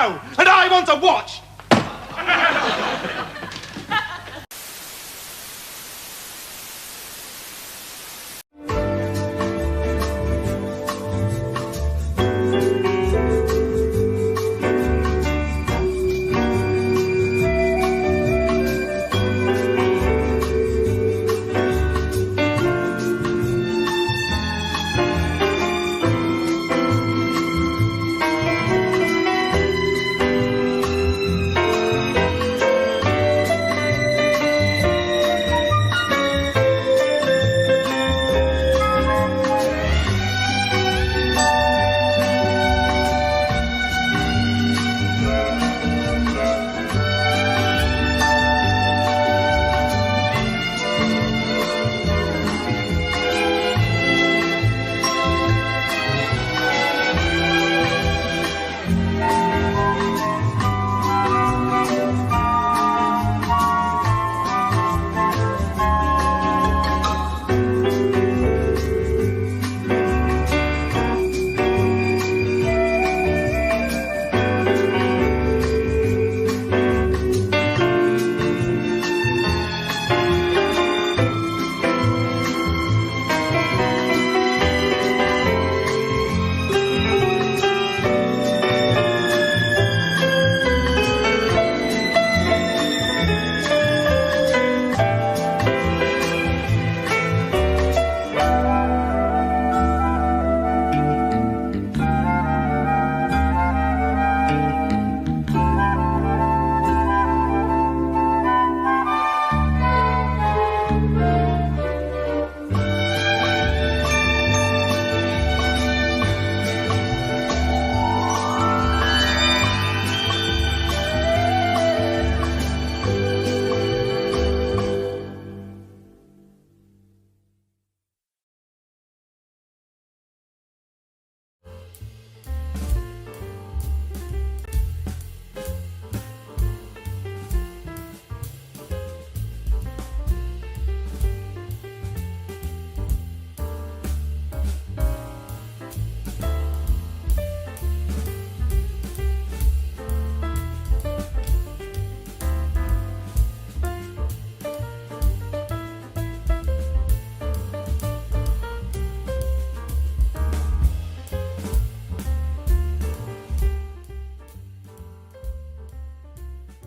know, and I want to watch.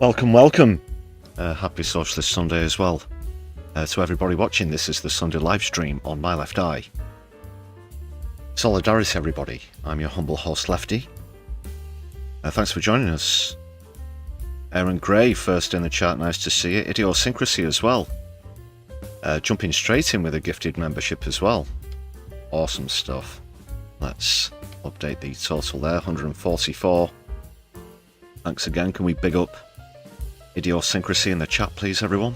Welcome, welcome. Happy Socialist Sunday as well. To everybody watching, this is the Sunday live stream on My Left Eye. Solidarity, everybody. I'm your humble host, Lefty. Thanks for joining us. Aaron Gray, first in the chat, nice to see you. Idiosyncrasy as well. Jumping straight in with a gifted membership as well. Awesome stuff. Let's update the total there, 144. Thanks again. Can we big up Idiosyncrasy in the chat, please, everyone?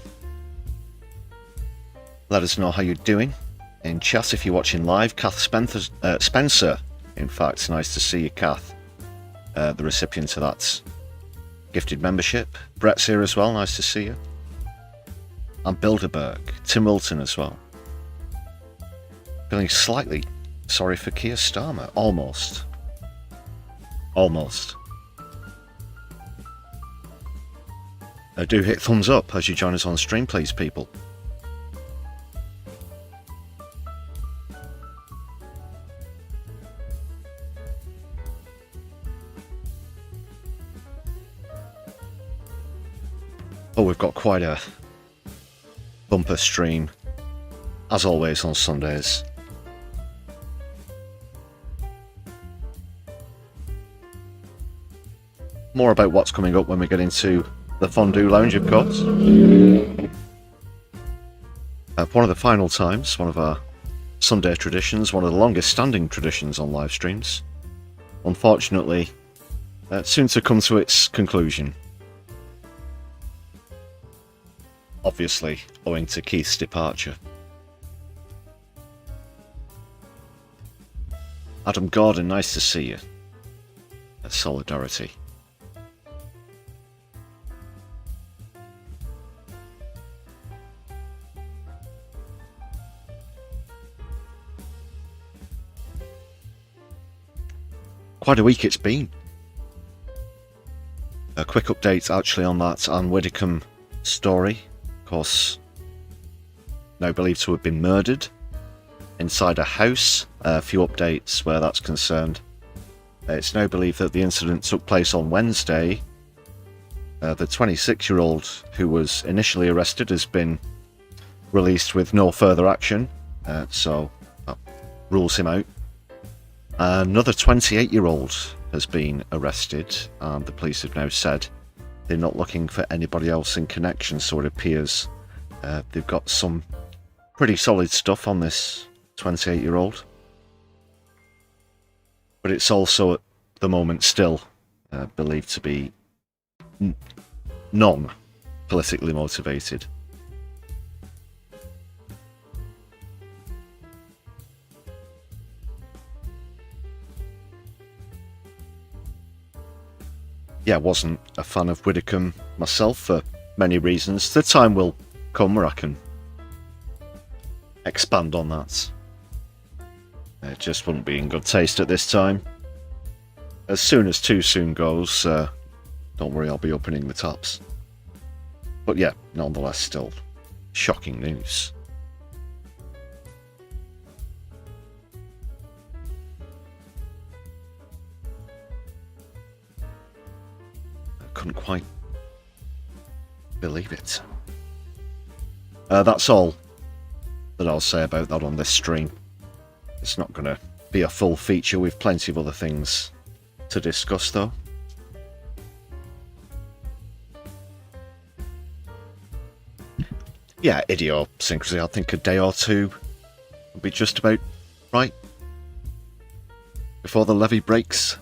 Let us know how you're doing in chat if you're watching live. Kath Spencer, in fact, nice to see you, Kath, the recipient of that gifted membership. Brett's here as well, nice to see you. And Bilderberg, Tim Wilton as well. Feeling slightly sorry for Keir Starmer, almost. Almost. Do hit thumbs up as you join us on stream, please, people. Oh, we've got quite a bumper stream, as always on Sundays. More about what's coming up when we get into the Fondue Lounge, of course. One of the final times, one of our Sunday traditions, one of the longest standing traditions on live streams. Unfortunately, soon to come to its conclusion. Obviously, owing to Keith's departure. Adam Gordon, nice to see you. Solidarity. Quite a week it's been. quick update actually on that Anne Widdecombe story. Of course, now believed to have been murdered inside a house. A few updates where that's concerned. It's now believed that the incident took place on Wednesday. The 26-year-old who was initially arrested has been released with no further action, so that rules him out. Another 28-year-old has been arrested, and the police have now said they're not looking for anybody else in connection, so it appears they've got some pretty solid stuff on this 28-year-old. But it's also at the moment still believed to be non-politically motivated. Yeah, wasn't a fan of Widdecombe myself for many reasons. The time will come where I can expand on that. It just wouldn't be in good taste at this time. As soon as too soon goes, don't worry, I'll be opening the taps. But yeah, nonetheless, still shocking news. I couldn't quite believe it. That's all that I'll say about that on this stream. It's not going to be a full feature. We've plenty of other things to discuss, though. Yeah, idiosyncrasy. I think a day or two will be just about right before the levy breaks.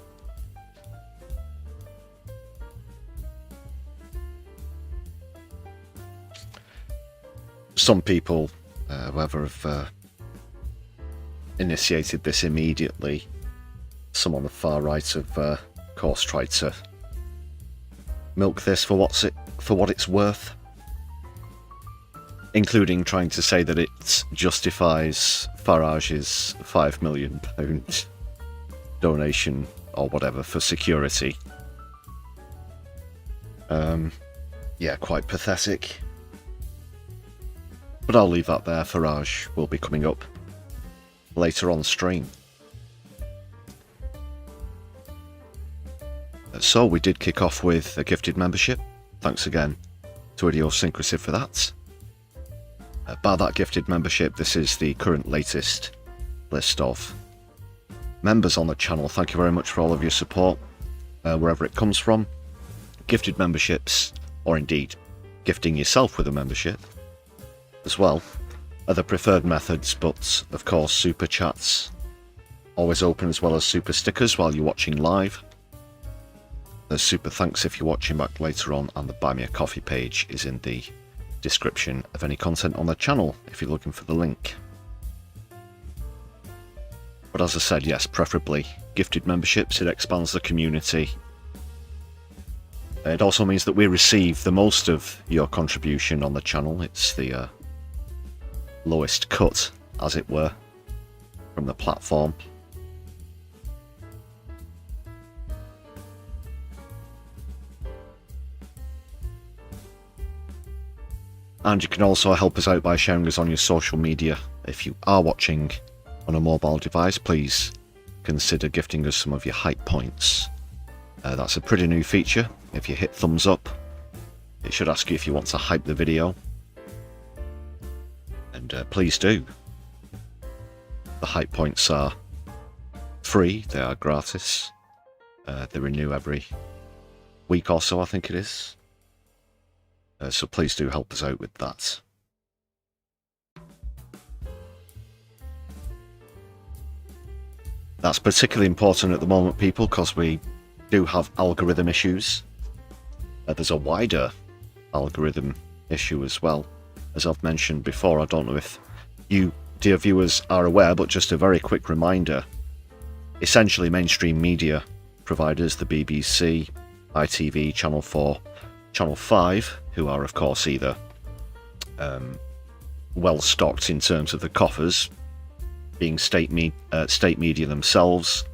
Some people, however, have initiated this immediately. Some on the far right have, of course, tried to milk this for what it's worth, including trying to say that it justifies Farage's £5 million donation or whatever for security. Yeah, quite pathetic. But I'll leave that there. Farage will be coming up later on stream. So we did kick off with a gifted membership. Thanks again to Idiosyncrasy for that. By that gifted membership, this is the current latest list of members on the channel. Thank you very much for all of your support, wherever it comes from. Gifted memberships, or indeed gifting yourself with a membership as well, are the preferred methods, but of course super chats always open, as well as super stickers while you're watching live. There's super thanks if you're watching back later on, and the Buy Me a Coffee page is in the description of any content on the channel if you're looking for the link. But as I said, yes, preferably gifted memberships. It expands the community. It also means that we receive the most of your contribution on the channel. It's the lowest cut, as it were, from the platform. And you can also help us out by sharing us on your social media. If you are watching on a mobile device, please consider gifting us some of your hype points. That's a pretty new feature. If you hit thumbs up, it should ask you if you want to hype the video. And please do. The hype points are free, they are gratis. They renew every week or so, I think it is. So please do help us out with that. That's particularly important at the moment, people, because we do have algorithm issues. There's a wider algorithm issue as well. As I've mentioned before, I don't know if you, dear viewers, are aware, but just a very quick reminder. Essentially, mainstream media providers, the BBC, ITV, Channel 4, Channel 5, who are, of course, either well-stocked in terms of the coffers, being state media themselves,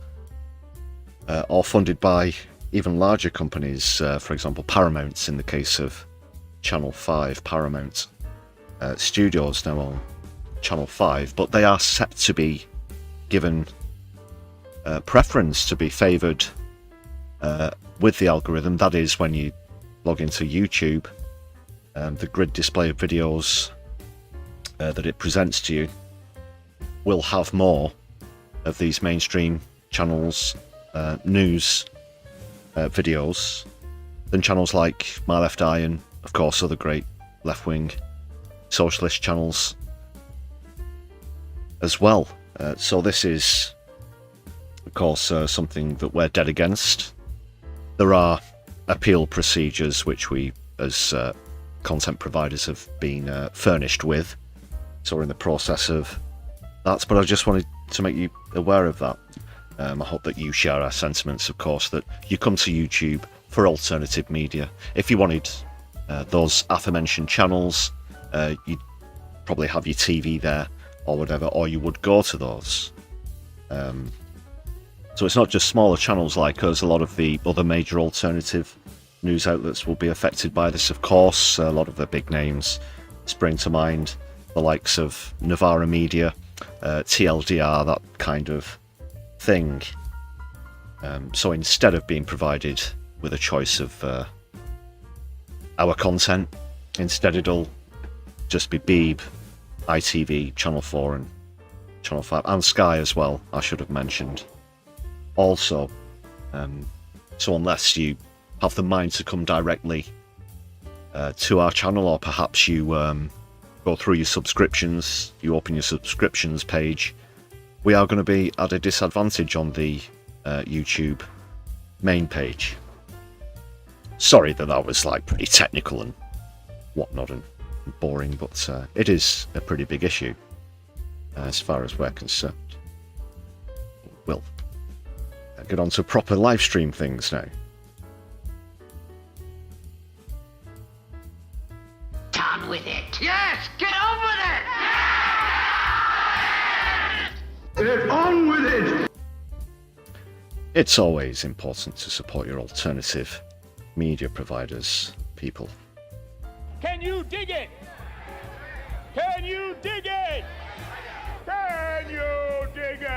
or funded by even larger companies, for example Paramount, in the case of Channel 5, Paramount Studios now on Channel 5, but they are set to be given preference, to be favoured with the algorithm. That is, when you log into YouTube, the grid display of videos that it presents to you will have more of these mainstream channels, news videos, than channels like My Left Eye and, of course, other great left-wing socialist channels as well. So this is, of course, something that we're dead against. There are appeal procedures which we, as content providers, have been furnished with, so we're in the process of that, but I just wanted to make you aware of that. I hope that you share our sentiments, of course, that you come to YouTube for alternative media. If you wanted those aforementioned channels, you'd probably have your TV there or whatever, or you would go to those. So it's not just smaller channels like us. A lot of the other major alternative news outlets will be affected by this, of course. A lot of the big names spring to mind, the likes of Novara Media, TLDR, that kind of thing. So instead of being provided with a choice of our content, instead it'll just be Beeb, ITV, Channel 4 and Channel 5, and Sky as well, I should have mentioned also. So unless you have the mind to come directly to our channel, or perhaps you go through your subscriptions, you open your subscriptions page, we are going to be at a disadvantage on the YouTube main page. Sorry that was like pretty technical and whatnot and boring, but it is a pretty big issue as far as we're concerned. We'll get on to proper live stream things now. On with it. Yes, get on with it. Get on with it. It's always important to support your alternative media providers, people. Can you dig it? Can you dig it? Can you dig it?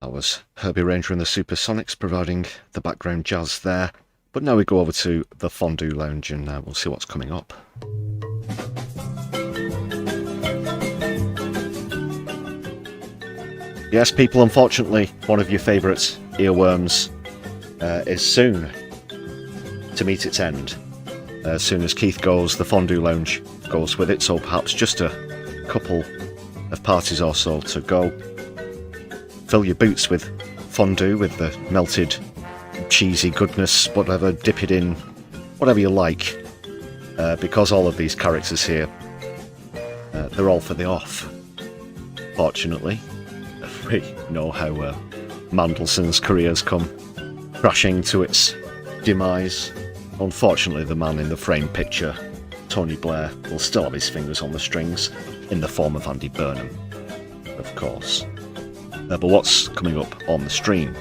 That was Herbie Ranger and the Supersonics providing the background jazz there. But now we go over to the Fondue Lounge and we'll see what's coming up. Yes, people, unfortunately, one of your favourite earworms is soon to meet its end. As soon as Keith goes, the Fondue Lounge goes with it, so perhaps just a couple of parties or so to go. Fill your boots with fondue, with the melted cheesy goodness, whatever, dip it in, whatever you like, because all of these characters here, they're all for the off, fortunately. We know how Mandelson's career's come crashing to its demise. Unfortunately, the man in the framed picture, Tony Blair, will still have his fingers on the strings, in the form of Andy Burnham, of course. But what's coming up on the stream?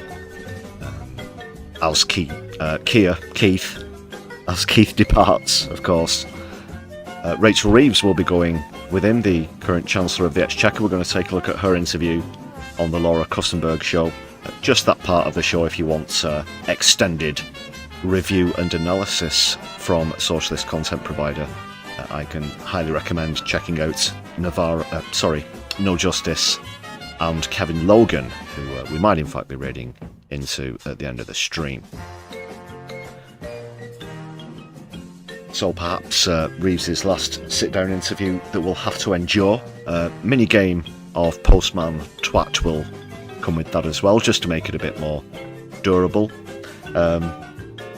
As Keith departs, of course, Rachel Reeves will be going with him, the current Chancellor of the Exchequer. We're going to take a look at her interview on the Laura Kussenberg show. Just that part of the show, if you want extended review and analysis from Socialist content provider, I can highly recommend checking out No Justice and Kevin Logan, who we might in fact be raiding into at the end of the stream. So perhaps Reeves' last sit-down interview that we'll have to endure. Mini-game of Postman Twat will come with that as well, just to make it a bit more durable.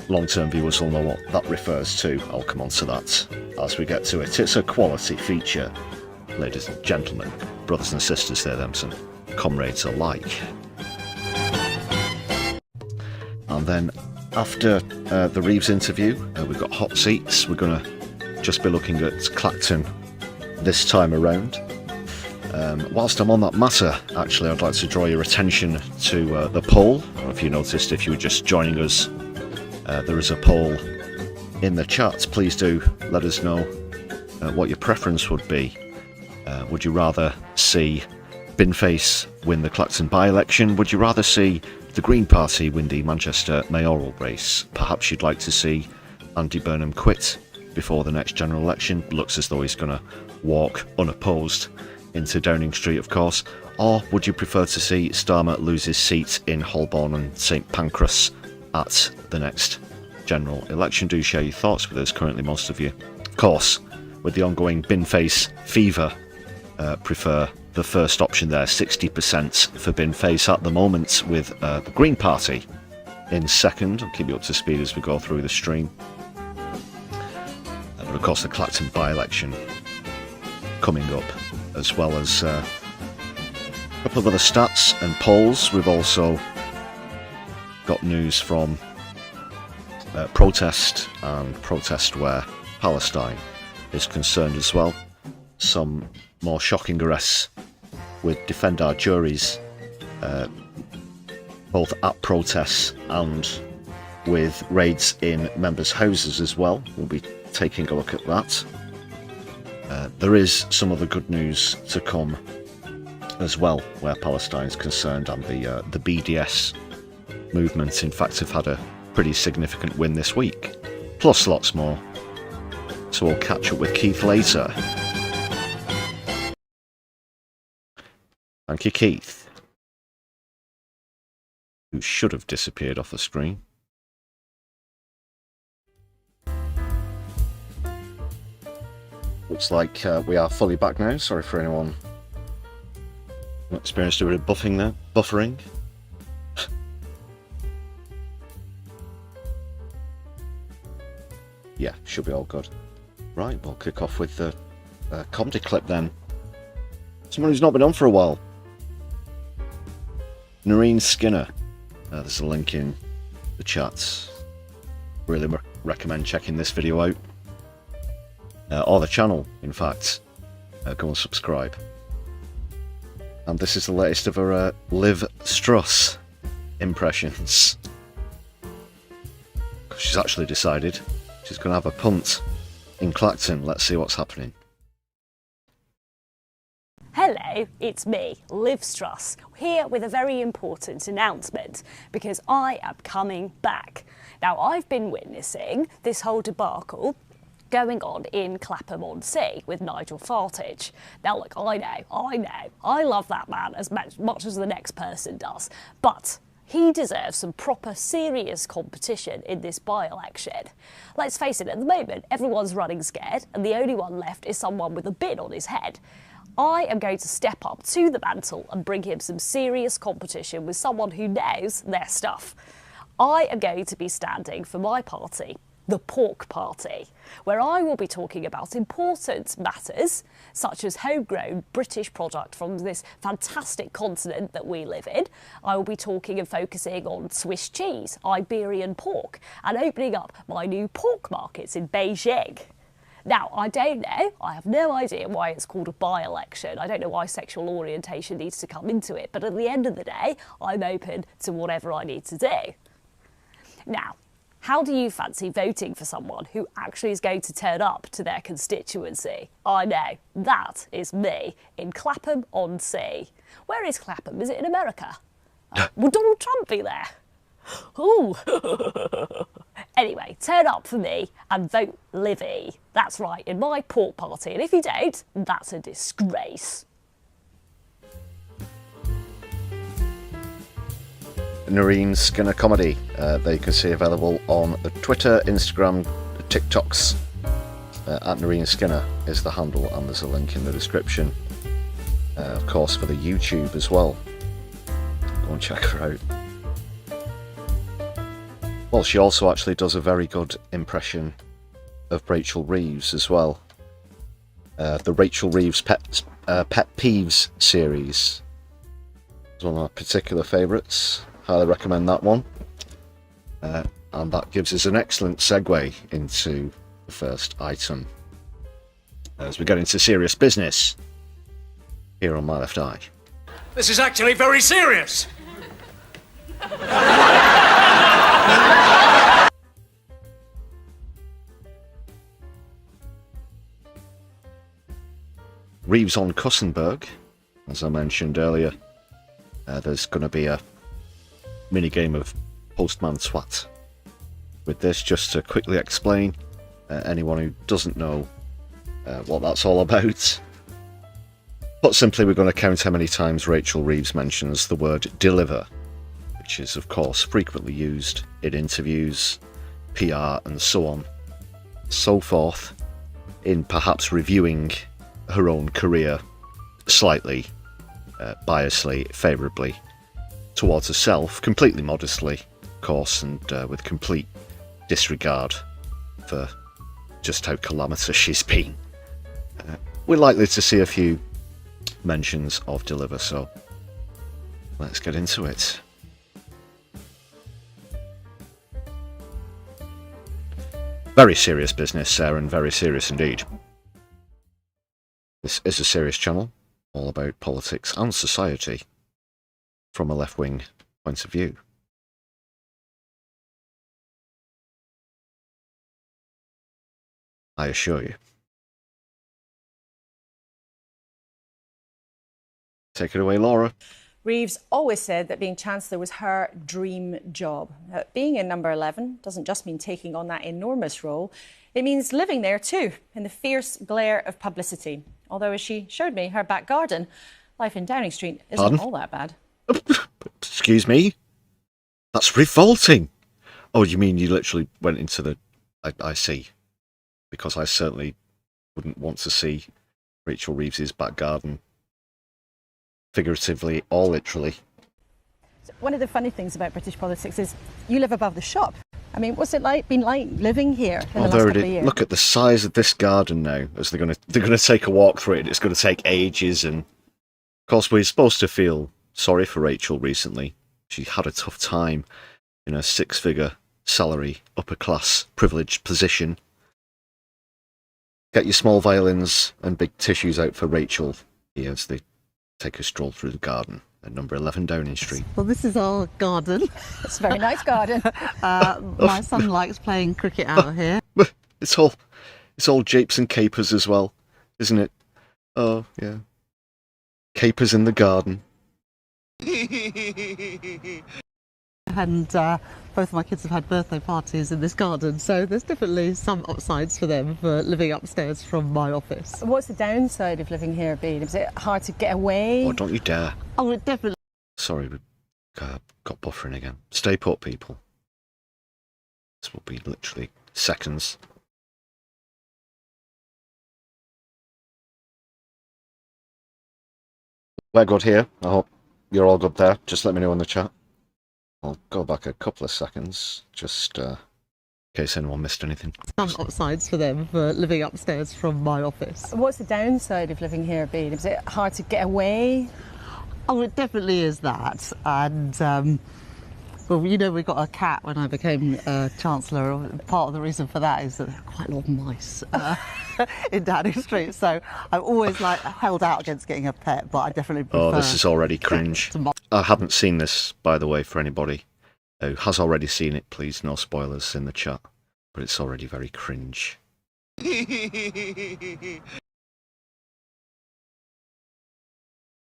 Long-term viewers will know what that refers to. I'll come on to that as we get to it. It's a quality feature, ladies and gentlemen, brothers and sisters, they're them some comrades alike. And then After the Reeves interview, we've got hot seats. We're going to just be looking at Clacton this time around. Whilst I'm on that matter, actually, I'd like to draw your attention to the poll. I don't know if you noticed, if you were just joining us, there is a poll in the chat. Please do let us know what your preference would be. Would you rather see Binface win the Clacton by-election? Would you rather see the Green Party win the Manchester mayoral race? Perhaps you'd like to see Andy Burnham quit before the next general election. Looks as though he's going to walk unopposed into Downing Street, of course. Or would you prefer to see Starmer lose his seat in Holborn and St Pancras at the next general election? Do share your thoughts with us. Currently, most of you, of course, with the ongoing Binface fever, prefer the first option there. 60% for Binface at the moment, with the Green Party in second. I'll keep you up to speed as we go through the stream. But of course, the Clacton by-election coming up, as well as a couple of other stats and polls. We've also got news from protest and protest where Palestine is concerned as well. Some more shocking arrests with Defend Our Juries, both at protests and with raids in members' houses as well. We'll be taking a look at that. There is some other good news to come as well where Palestine is concerned, and the B.D.S movement, in fact, have had a pretty significant win this week, plus lots more. So we'll catch up with Keith later. Thank you, Keith, who should have disappeared off the screen. Looks like we are fully back now. Sorry for anyone who experienced a bit of buffering. Yeah, should be all good. Right, we'll kick off with the comedy clip then. Someone who's not been on for a while. Noreen Skinner. There's a link in the chat. Really recommend checking this video out. Or the channel, in fact. Go and subscribe. And this is the latest of her Liv Truss impressions. She's actually decided she's going to have a punt in Clacton. Let's see what's happening. Hello, it's me, Liv Truss, here with a very important announcement, because I am coming back. Now, I've been witnessing this whole debacle going on in Clacton-On-Sea with Nigel Farage. Now, look, I know, I love that man as much as the next person does, but he deserves some proper serious competition in this by-election. Let's face it, at the moment, everyone's running scared, and the only one left is someone with a bin on his head. I am going to step up to the mantle and bring him some serious competition with someone who knows their stuff. I am going to be standing for my party, the Pork Party, where I will be talking about important matters such as homegrown British product from this fantastic continent that we live in. I will be talking and focusing on Swiss cheese, Iberian pork, and opening up my new pork markets in Beijing. Now, I don't know, I have no idea why it's called a by-election. I don't know why sexual orientation needs to come into it, but at the end of the day, I'm open to whatever I need to do. Now, how do you fancy voting for someone who actually is going to turn up to their constituency? I know, that is me in Clacton-On-Sea. Where is Clapham? Is it in America? Will Donald Trump be there? Ooh. Anyway, turn up for me and vote Livy. That's right, in my pork party. And if you don't, that's a disgrace. Noreen Skinner comedy. There you can see available on the Twitter, Instagram, the TikToks. At Noreen Skinner is the handle, and there's a link in the description. Of course, for the YouTube as well. Go and check her out. Well, she also actually does a very good impression of Rachel Reeves as well. The Rachel Reeves Pet Peeves series is one of my particular favourites. Highly recommend that one. And that gives us an excellent segue into the first item as we get into serious business here on My Left Eye. This is actually very serious. Reeves on Kussenberg. As I mentioned earlier, there's going to be a mini game of Postman Twat. With this, just to quickly explain, anyone who doesn't know what that's all about. Put simply, we're going to count how many times Rachel Reeves mentions the word deliver, which is, of course, frequently used in interviews, PR, and so on, so forth, in perhaps reviewing her own career slightly, biasly, favourably towards herself, completely modestly, of course, and with complete disregard for just how calamitous she's been. We're likely to see a few mentions of deliver, so let's get into it. Very serious business, Sarah, and very serious indeed. This is a serious channel, all about politics and society from a left-wing point of view. I assure you. Take it away, Laura. Reeves always said that being Chancellor was her dream job. Being in number 11 doesn't just mean taking on that enormous role, it means living there too, in the fierce glare of publicity. Although, as she showed me, her back garden, life in Downing Street isn't all that bad. Excuse me? That's revolting. Oh, you mean you literally went into the... I see. Because I certainly wouldn't want to see Rachel Reeves's back garden, figuratively or literally. One of the funny things about British politics is you live above the shop. I mean, what's it been like living here in the last couple of years? Look at the size of this garden now. As they're gonna take a walk through it. It's going to take ages, and of course we're supposed to feel sorry for Rachel recently. She had a tough time in a six-figure salary, upper-class, privileged position. Get your small violins and big tissues out for Rachel here as they take a stroll through the garden at number 11 Downing Street. Well, this is our garden. It's a very nice garden. My son likes playing cricket out here. It's all japes and capers as well, isn't it? Oh, yeah. Capers in the garden. And both of my kids have had birthday parties in this garden, so there's definitely some upsides for them for living upstairs from my office. What's the downside of living here, B.D.? Is it hard to get away? Oh, don't you dare. Oh, it definitely... Sorry, we got buffering again. Stay put, people. This will be literally seconds. We're good here. I hope you're all good there. Just let me know in the chat. I'll go back a couple of seconds, just in case anyone missed anything. Some upsides for them for living upstairs from my office. What's the downside of living here, B.D.? Is it hard to get away? Oh, it definitely is that. And, well, you know, we got a cat when I became Chancellor. Part of the reason for that is that there are quite a lot of mice in Downing Street. So I've always held out against getting a pet, but I definitely prefer... Oh, this is already cringe. I haven't seen this, by the way, for anybody who has already seen it. Please, no spoilers in the chat. But it's already very cringe.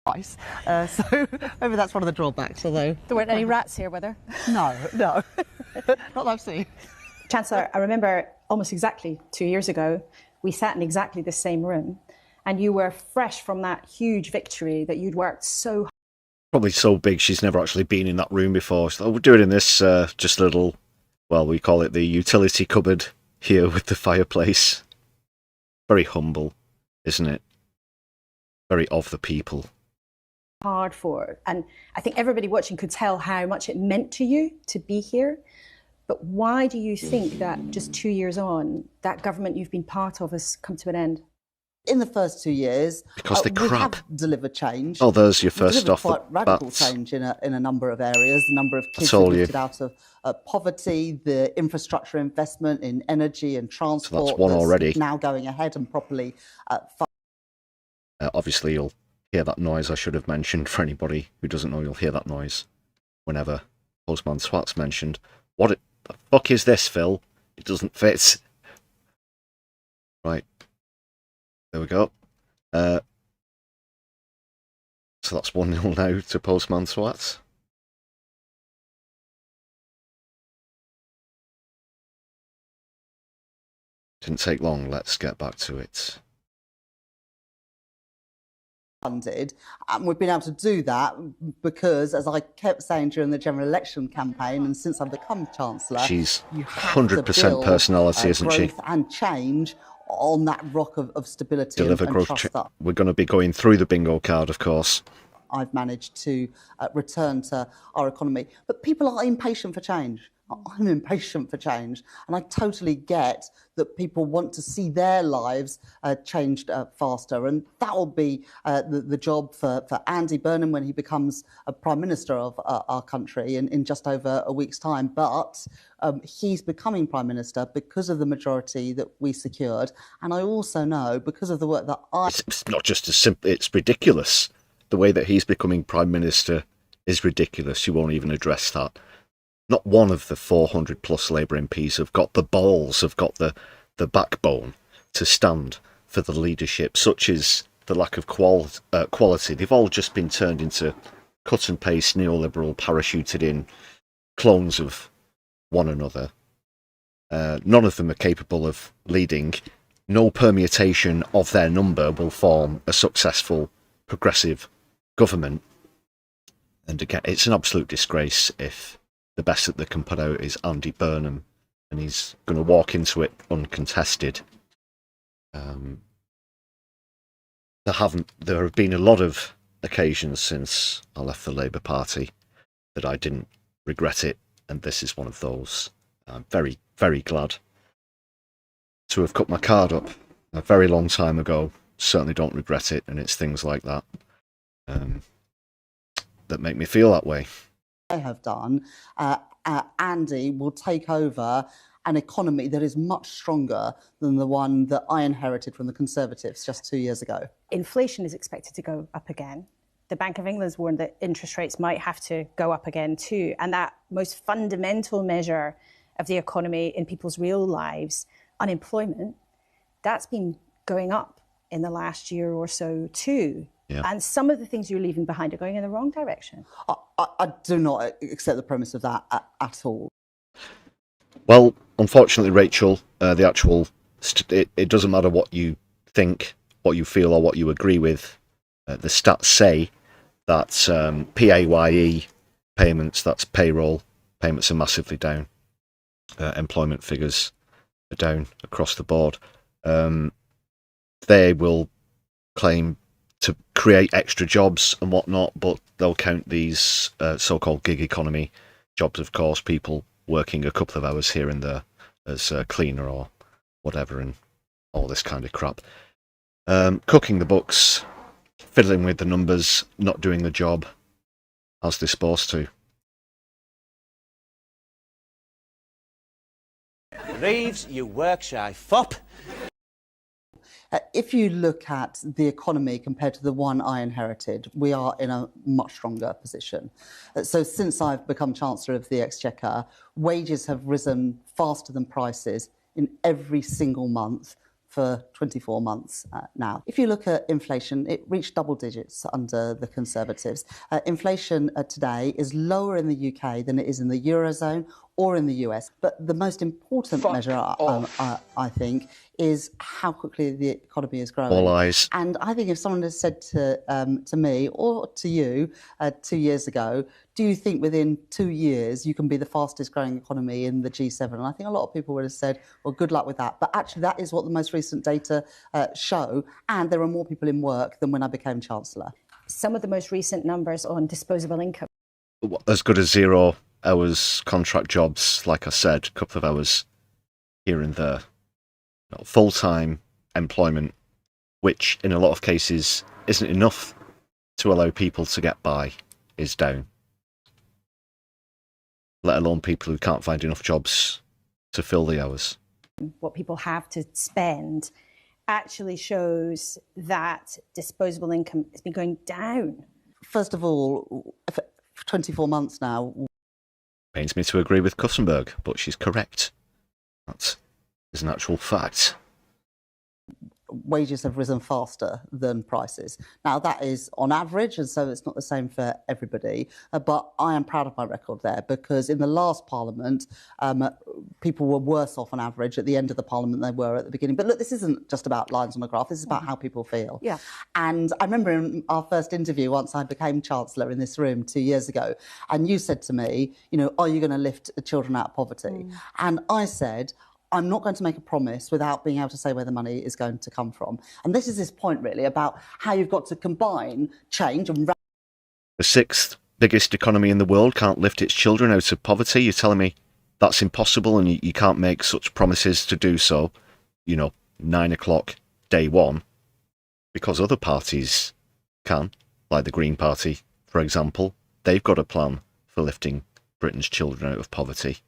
Mice. So maybe that's one of the drawbacks, although... There weren't any rats here, were there? No. Not that I've seen. Chancellor, I remember almost exactly 2 years ago, we sat in exactly the same room, and you were fresh from that huge victory that you'd worked so hard. Probably so big she's never actually been in that room before. So we'll do it in this just little, well, we call it the utility cupboard here with the fireplace. Very humble, isn't it? Very of the people. Hard for, and I think everybody watching could tell how much it meant to you to be here. But why do you think that just 2 years on, that government you've been part of has come to an end? In the first 2 years, Because they're we crap. have delivered change. Oh, there's your We've first delivered off the quite radical bat. change in a number of areas. The number of kids That's all who've you. lifted out of poverty, the infrastructure investment in energy and transport. So that's one already. Now going ahead and properly. Obviously, you'll hear that noise I should have mentioned. For anybody who doesn't know, you'll hear that noise whenever Postman Swat's mentioned. What the fuck is this, Phil? It doesn't fit. Right. There we go. So that's 1-0 now to Postman Swat. Didn't take long. Let's get back to it. Funded, and we've been able to do that because, as I kept saying during the general election campaign, and since I've become Chancellor, She's you have to 100% build, personality, isn't she? growth and change on that rock of stability. Deliver and growth. trust that We're going to be going through the bingo card, of course. I've managed to return to our economy. But people are impatient for change. I'm impatient for change. And I totally get that people want to see their lives changed faster. And that will be the job for Andy Burnham when he becomes a Prime Minister of our country in just over a week's time. But he's becoming Prime Minister because of the majority that we secured. And I also know, because of the work that It's not just as simple, it's ridiculous. The way that he's becoming Prime Minister is ridiculous. You won't even address that. Not one of the 400 plus Labour MPs have got the balls, have got the backbone to stand for the leadership, such as the lack of quality. They've all just been turned into cut and paste neoliberal, parachuted in clones of one another. None of them are capable of leading. No permutation of their number will form a successful progressive government. And again, it's an absolute disgrace if the best that they can put out is Andy Burnham, and he's going to walk into it uncontested. There have been a lot of occasions since I left the Labour Party that I didn't regret it, and this is one of those. I'm very, very glad to have cut my card up a very long time ago. Certainly don't regret it, and it's things like that that make me feel that way. I have done, Andy will take over an economy that is much stronger than the one that I inherited from the Conservatives just 2 years ago. Inflation is expected to go up again. The Bank of England's warned that interest rates might have to go up again too. And that most fundamental measure of the economy in people's real lives, unemployment, that's been going up in the last year or so too. Yeah. And some of the things you're leaving behind are going in the wrong direction. I do not accept the premise of that at all. Well, unfortunately, Rachel, the actual it doesn't matter what you think, what you feel, or what you agree with. The stats say that PAYE payments, that's payroll payments, are massively down. Employment figures are down across the board. They will claim to create extra jobs and whatnot, but they'll count these so-called gig economy jobs, of course, people working a couple of hours here and there as a cleaner or whatever, and all this kind of crap. Cooking the books, fiddling with the numbers, not doing the job as they're supposed to. Reeves, you work-shy fop. If you look at the economy compared to the one I inherited, we are in a much stronger position. So since I've become Chancellor of the Exchequer, wages have risen faster than prices in every single month for 24 months now. If you look at inflation, it reached double digits under the Conservatives. Inflation today is lower in the UK than it is in the Eurozone or in the US. But the most important measure, I think, is how quickly the economy is growing. All eyes. And I think if someone had said to me or to you 2 years ago, do you think within 2 years you can be the fastest growing economy in the G7? And I think a lot of people would have said, well, good luck with that. But actually, that is what the most recent data show. And there are more people in work than when I became Chancellor. Some of the most recent numbers on disposable income. As good as 0 hours contract jobs, like I said, a couple of hours here and there. Full-time employment which in a lot of cases isn't enough to allow people to get by, is down. Let alone people who can't find enough jobs to fill the hours. What people have to spend actually shows that disposable income has been going down. First of all, for 24 months now. Pains me to agree with Kussenberg, but she's correct. That is an actual fact. Wages have risen faster than prices. Now, that is on average, and so it's not the same for everybody. But I am proud of my record there, because in the last Parliament, people were worse off on average at the end of the Parliament than they were at the beginning. But look, this isn't just about lines on a graph. This is about how people feel. Yeah. And I remember in our first interview, once I became Chancellor in this room 2 years ago, and you said to me, you know, are you going to lift children out of poverty? And I said, I'm not going to make a promise without being able to say where the money is going to come from. And this is this point, really, about how you've got to combine change and... The sixth biggest economy in the world can't lift its children out of poverty. You're telling me that's impossible and you can't make such promises to do so, you know, 9 o'clock, day one, because other parties can, like the Green Party, for example. They've got a plan for lifting Britain's children out of poverty.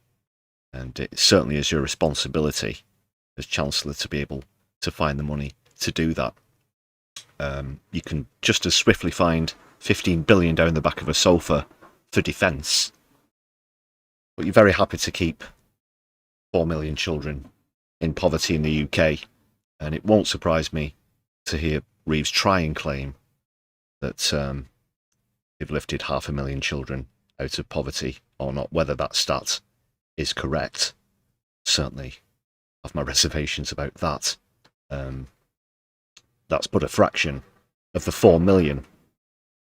And it certainly is your responsibility as Chancellor to be able to find the money to do that. You can just as swiftly find 15 billion down the back of a sofa for defence. But you're very happy to keep 4 million children in poverty in the UK. And it won't surprise me to hear Reeves try and claim that they've lifted 500,000 children out of poverty or not. Whether that stat is correct, certainly have my reservations about that. That's but a fraction of the 4 million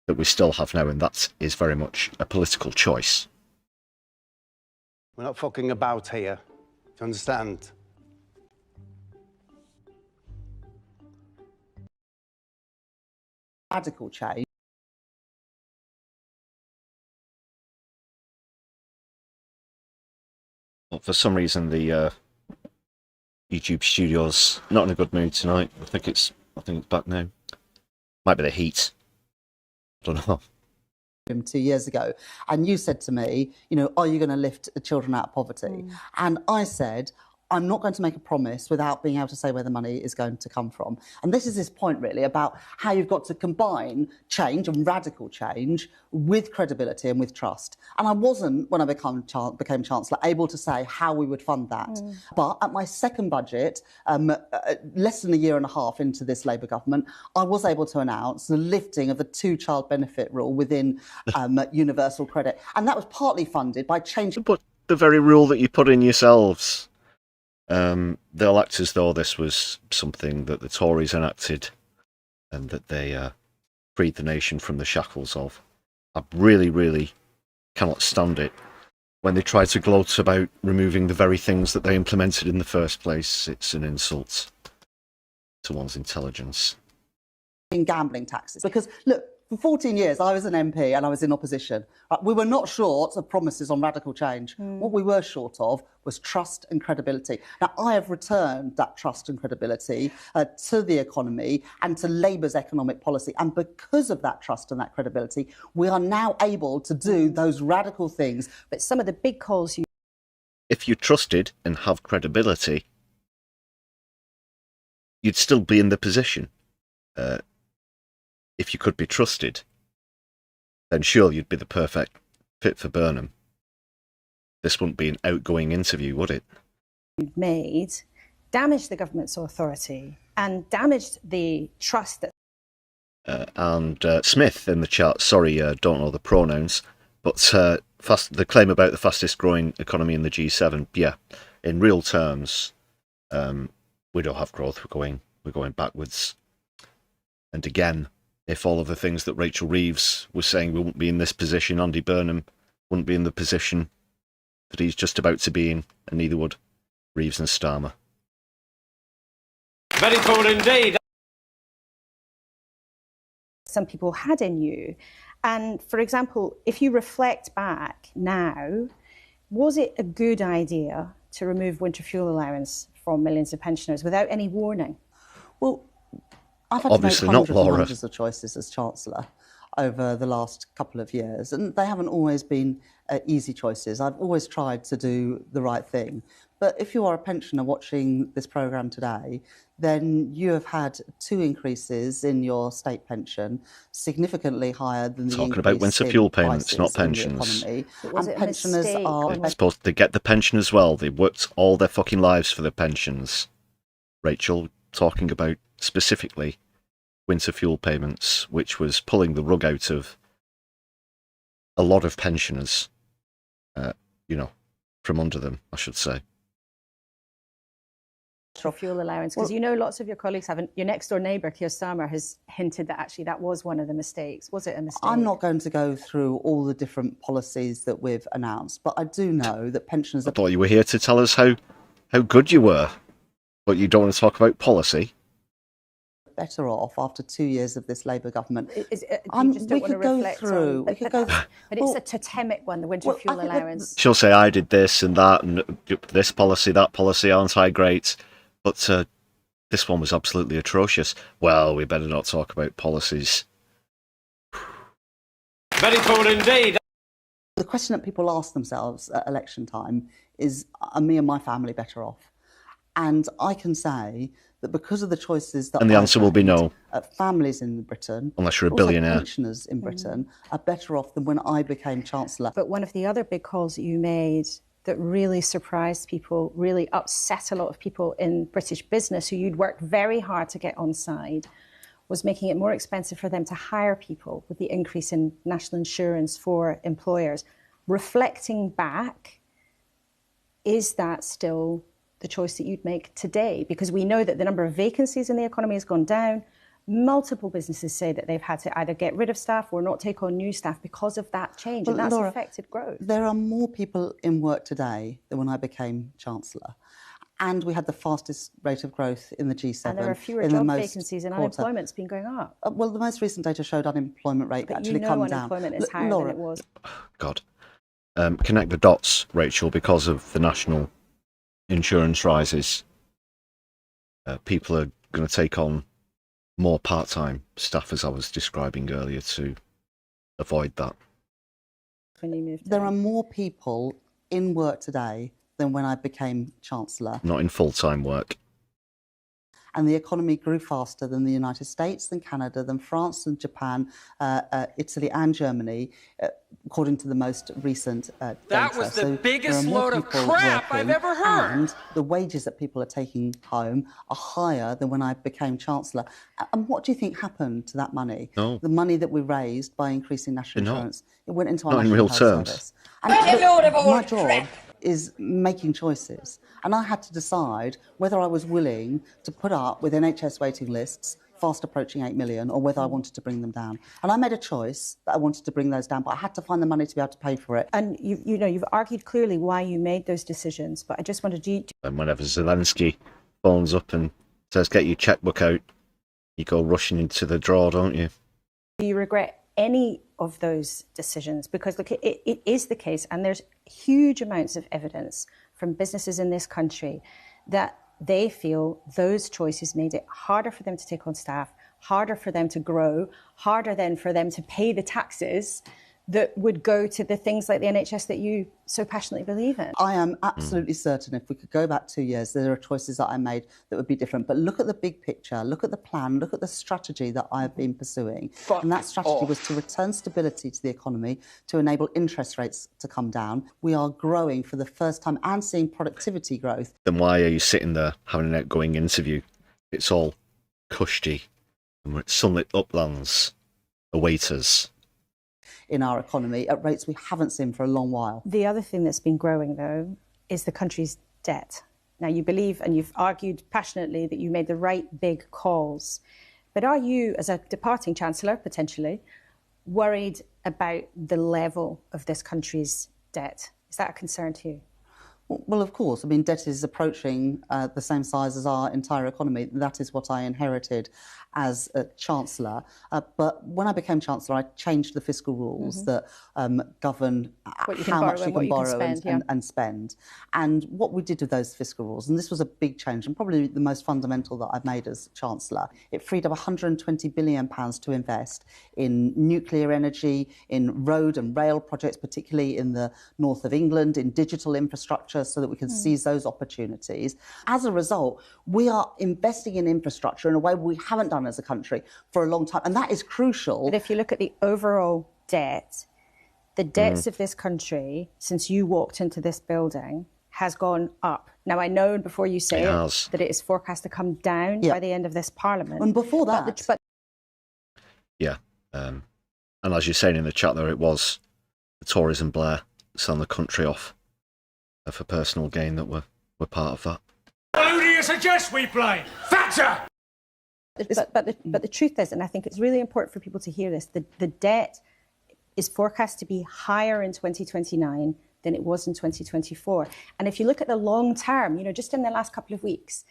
that we still have now, and that is very much a political choice. We're not fucking about here. Do you understand? Radical change. For some reason, the YouTube studio's not in a good mood tonight. I think it's back now. Might be the heat. I don't know. 2 years ago, and you said to me, you know, are you going to lift children out of poverty? And I said, I'm not going to make a promise without being able to say where the money is going to come from. And this is this point, really, about how you've got to combine change and radical change with credibility and with trust. And I wasn't, when I became Chancellor, able to say how we would fund that. But at my second budget, less than a year and a half into this Labour government, I was able to announce the lifting of the 2-child benefit rule within universal credit. And that was partly funded by changing... But the very rule that you put in yourselves. They'll act as though this was something that the Tories enacted and that they freed the nation from the shackles of. I really, really cannot stand it when they try to gloat about removing the very things that they implemented in the first place. It's an insult to one's intelligence. Gambling taxes. Because, look, for 14 years, I was an MP and I was in opposition. We were not short of promises on radical change. What we were short of was trust and credibility. Now, I have returned that trust and credibility to the economy and to Labour's economic policy. And because of that trust and that credibility, we are now able to do those radical things. But some of the big calls you... If you trusted and have credibility, you'd still be in the position. If you could be trusted, then sure, you'd be the perfect fit for Burnham. This wouldn't be an outgoing interview, would it? ...you've made damaged the government's authority and damaged the trust that... And Smith in the chat, sorry, don't know the pronouns, but the claim about the fastest growing economy in the G7, yeah, in real terms, we don't have growth, we're going backwards. And again, if all of the things that Rachel Reeves was saying we wouldn't be in this position, Andy Burnham wouldn't be in the position that he's just about to be in, and neither would Reeves and Starmer. Very cool indeed. some people had in you. And for example, if you reflect back now, was it a good idea to remove winter fuel allowance from millions of pensioners without any warning? Well, I've had Obviously to not, make hundreds Laura. and hundreds of choices as Chancellor over the last couple of years, and they haven't always been easy choices. I've always tried to do the right thing. But if you are a pensioner watching this programme today, then you have had 2 increases in your state pension, significantly higher than the Talking increase about winter in fuel payments, not prices in the pensions. economy. Was And it a pensioners mistake? are They're supposed to get the pension as well. They worked all their fucking lives for their pensions. Rachel, talking about specifically winter fuel payments, which was pulling the rug out of a lot of pensioners, from under them, I should say. Fuel allowance, because lots of your colleagues haven't. Your next door neighbour, Keir Starmer, has hinted that actually that was one of the mistakes. Was it a mistake? I'm not going to go through all the different policies that we've announced, but I do know that pensioners I thought you were here to tell us how good you were, but you don't want to talk about policy. better off after 2 years of this Labour government. You just don't want to reflect on, we could go through. But it's a totemic one, the winter fuel allowance. She'll say, I did this and that, and this policy, that policy, aren't I great? But this one was absolutely atrocious. Well, we better not talk about policies. Very cool indeed. The question that people ask themselves at election time is, are me and my family better off? And I can say that because of the choices that And the answer will be no. Families in Britain, Unless you're a also billionaire. pensioners in Britain are better off than when I became Chancellor. But one of the other big calls that you made that really surprised people, really upset a lot of people in British business who you'd worked very hard to get on side, was making it more expensive for them to hire people with the increase in national insurance for employers. Reflecting back, is that still the choice that you'd make today? Because we know that the number of vacancies in the economy has gone down. Multiple businesses say that they've had to either get rid of staff or not take on new staff because of that change, and that's Laura, affected growth. There are more people in work today than when I became Chancellor. And we had the fastest rate of growth in the G7. And there are fewer job vacancies and unemployment's been going up. Well, the most recent data showed unemployment rate But actually come down. unemployment is higher Laura, than it was. God. Connect the dots, Rachel, because of the national insurance rises. People are going to take on more part-time staff, as I was describing earlier, to avoid that. There are more people in work today than when I became Chancellor. Not in full-time work. And the economy grew faster than the United States, than Canada, than France, than Japan, Italy and Germany, according to the most recent data. That was the biggest load of crap I've ever heard. And the wages that people are taking home are higher than when I became Chancellor. And what do you think happened to that money? No. The money that we raised by increasing national insurance. It went into our Not in national real health terms. service. And my job is making choices. And I had to decide whether I was willing to put up with NHS waiting lists fast approaching 8 million or whether I wanted to bring them down. And I made a choice that I wanted to bring those down, but I had to find the money to be able to pay for it. And you've argued clearly why you made those decisions, but I just wanted you to... And whenever Zelensky phones up and says, get your checkbook out, you go rushing into the drawer, don't you? Do you regret any of those decisions? Because look, it is the case, and there's huge amounts of evidence from businesses in this country that they feel those choices made it harder for them to take on staff, harder for them to grow, harder then for them to pay the taxes that would go to the things like the NHS that you so passionately believe in. I am absolutely certain if we could go back 2 years, there are choices that I made that would be different. But look at the big picture, look at the plan, look at the strategy that I've been pursuing. And that strategy was to return stability to the economy, to enable interest rates to come down. We are growing for the first time and seeing productivity growth. Then why are you sitting there having an outgoing interview? It's all cushy, and we're at sunlit uplands await us. In our economy at rates we haven't seen for a long while. The other thing that's been growing, though, is the country's debt. Now, you believe, and you've argued passionately, that you made the right big calls. But are you, as a departing Chancellor, potentially, worried about the level of this country's debt? Is that a concern to you? Well, of course. I mean, debt is approaching the same size as our entire economy. That is what I inherited as a Chancellor. But when I became Chancellor, I changed the fiscal rules that govern how much you can borrow and spend. And what we did with those fiscal rules, and this was a big change, and probably the most fundamental that I've made as Chancellor, it freed up £120 billion to invest in nuclear energy, in road and rail projects, particularly in the north of England, in digital infrastructure, so that we can seize those opportunities. As a result, we are investing in infrastructure in a way we haven't done as a country for a long time, and that is crucial. But if you look at the overall debt, the debts of this country since you walked into this building has gone up. Now, I know before you say it, that it is forecast to come down by the end of this Parliament. And before that... Yeah. And as you're saying in the chat there, it was the Tories and Blair selling the country off for personal gain that were part of that. Well, who do you suggest we play? Thatcher! But the truth is, and I think it's really important for people to hear this, the debt is forecast to be higher in 2029 than it was in 2024. And if you look at the long term, you know, just in the last couple of weeks,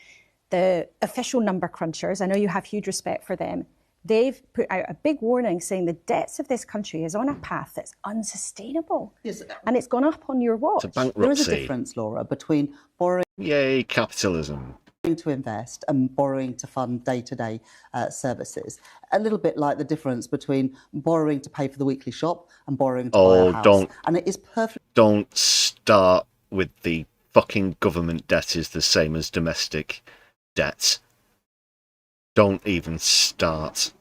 the official number crunchers, I know you have huge respect for them, they've put out a big warning saying the debts of this country is on a path that's unsustainable. Yes. And it's gone up on your watch. It's a bankruptcy. There is a difference, Laura, between borrowing... Yay, capitalism. To invest and borrowing to fund day-to-day services. A little bit like the difference between borrowing to pay for the weekly shop and borrowing to buy a house. And it is perfect. Don't start with the fucking government debt is the same as domestic debt. Don't even start.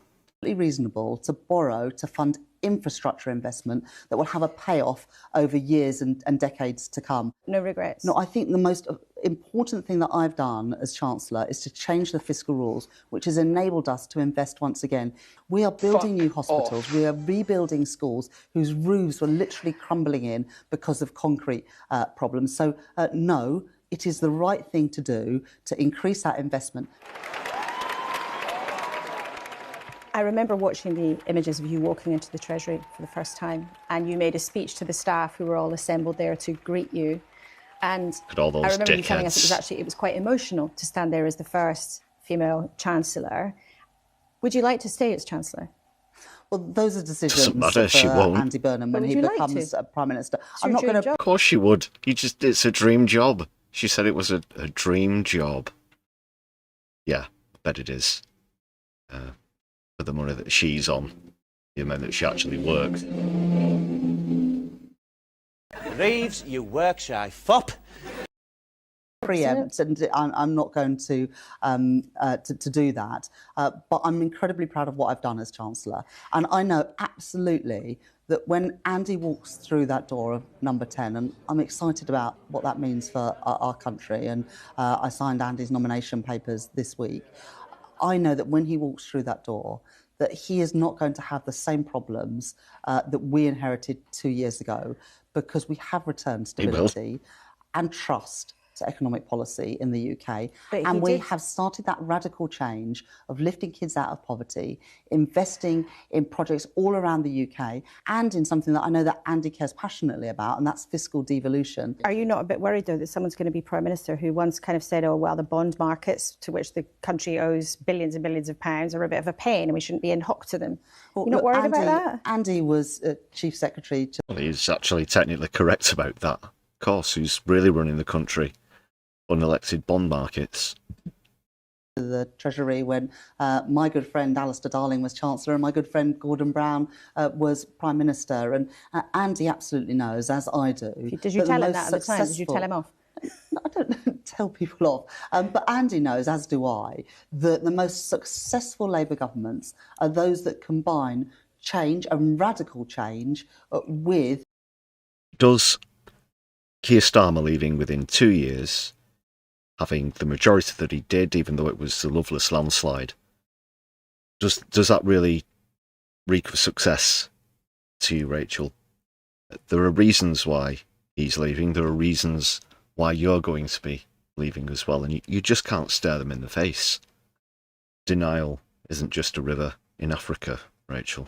Reasonable to borrow to fund infrastructure investment that will have a payoff over years and decades to come. No regrets. No, I think the most important thing that I've done as Chancellor is to change the fiscal rules, which has enabled us to invest once again. We are building new hospitals, we are rebuilding schools whose roofs were literally crumbling in because of concrete problems. So, no, it is the right thing to do to increase that investment. I remember watching the images of you walking into the Treasury for the first time, and you made a speech to the staff who were all assembled there to greet you. And I remember you telling us it was quite emotional to stand there as the first female Chancellor. Would you like to stay as Chancellor? Well, those are decisions she won't. Andy Burnham when he becomes Prime Minister. I'm not going to... Of course she would. It's a dream job. She said it was a dream job. Yeah, I bet it is. For the money that she's on, the amount that she actually worked. Reeves, you work shy fop. Preempt, and I'm not going to do that. But I'm incredibly proud of what I've done as Chancellor, and I know absolutely that when Andy walks through that door of number 10, and I'm excited about what that means for our country, and I signed Andy's nomination papers this week. I know that when he walks through that door, that he is not going to have the same problems that we inherited 2 years ago, because we have returned stability and trust to economic policy in the UK. And we have started that radical change of lifting kids out of poverty, investing in projects all around the UK, and in something that I know that Andy cares passionately about, and that's fiscal devolution. Are you not a bit worried, though, that someone's going to be Prime Minister who once kind of said, oh, well, the bond markets to which the country owes billions and billions of pounds are a bit of a pain and we shouldn't be in hock to them? Well, you're not worried about that? Andy was Chief Secretary to... Well, he's actually technically correct about that. Of course, who's really running the country? Unelected bond markets. The Treasury when my good friend Alistair Darling was Chancellor and my good friend Gordon Brown was Prime Minister. And Andy absolutely knows, as I do. Did you tell him that at the time? Did you tell him off? I don't tell people off. But Andy knows, as do I, that the most successful Labour governments are those that combine change and radical change with... Does Keir Starmer leaving within 2 years, having the majority that he did, even though it was a loveless landslide, does that really reek of success to you, Rachel? There are reasons why he's leaving. There are reasons why you're going to be leaving as well, and you just can't stare them in the face. Denial isn't just a river in Africa, Rachel.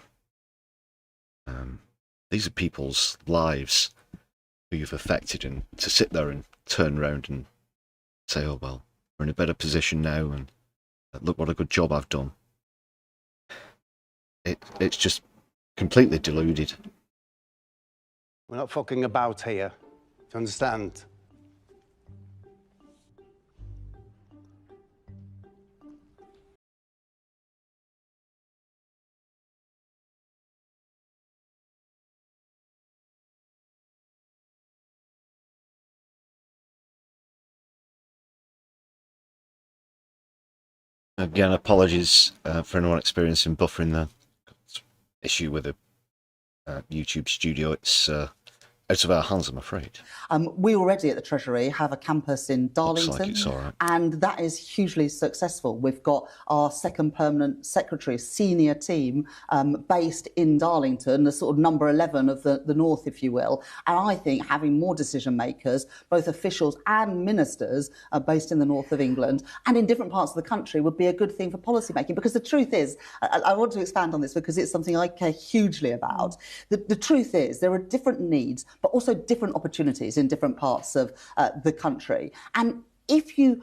These are people's lives who you've affected, and to sit there and turn around and say, oh well, we're in a better position now, and look what a good job I've done. It's just completely deluded. We're not fucking about here. Do you understand? Again, apologies for anyone experiencing buffering there. Issue with the YouTube studio. It's out of our hands, I'm afraid. We already at the Treasury have a campus in Darlington, Looks like it's all right. and that is hugely successful. We've got our second permanent secretary, senior team, based in Darlington, the sort of number 11 of the North, if you will. And I think having more decision makers, both officials and ministers, based in the North of England and in different parts of the country would be a good thing for policy making. Because the truth is, I want to expand on this because it's something I care hugely about. The truth is there are different needs, but also different opportunities in different parts of the country. And if you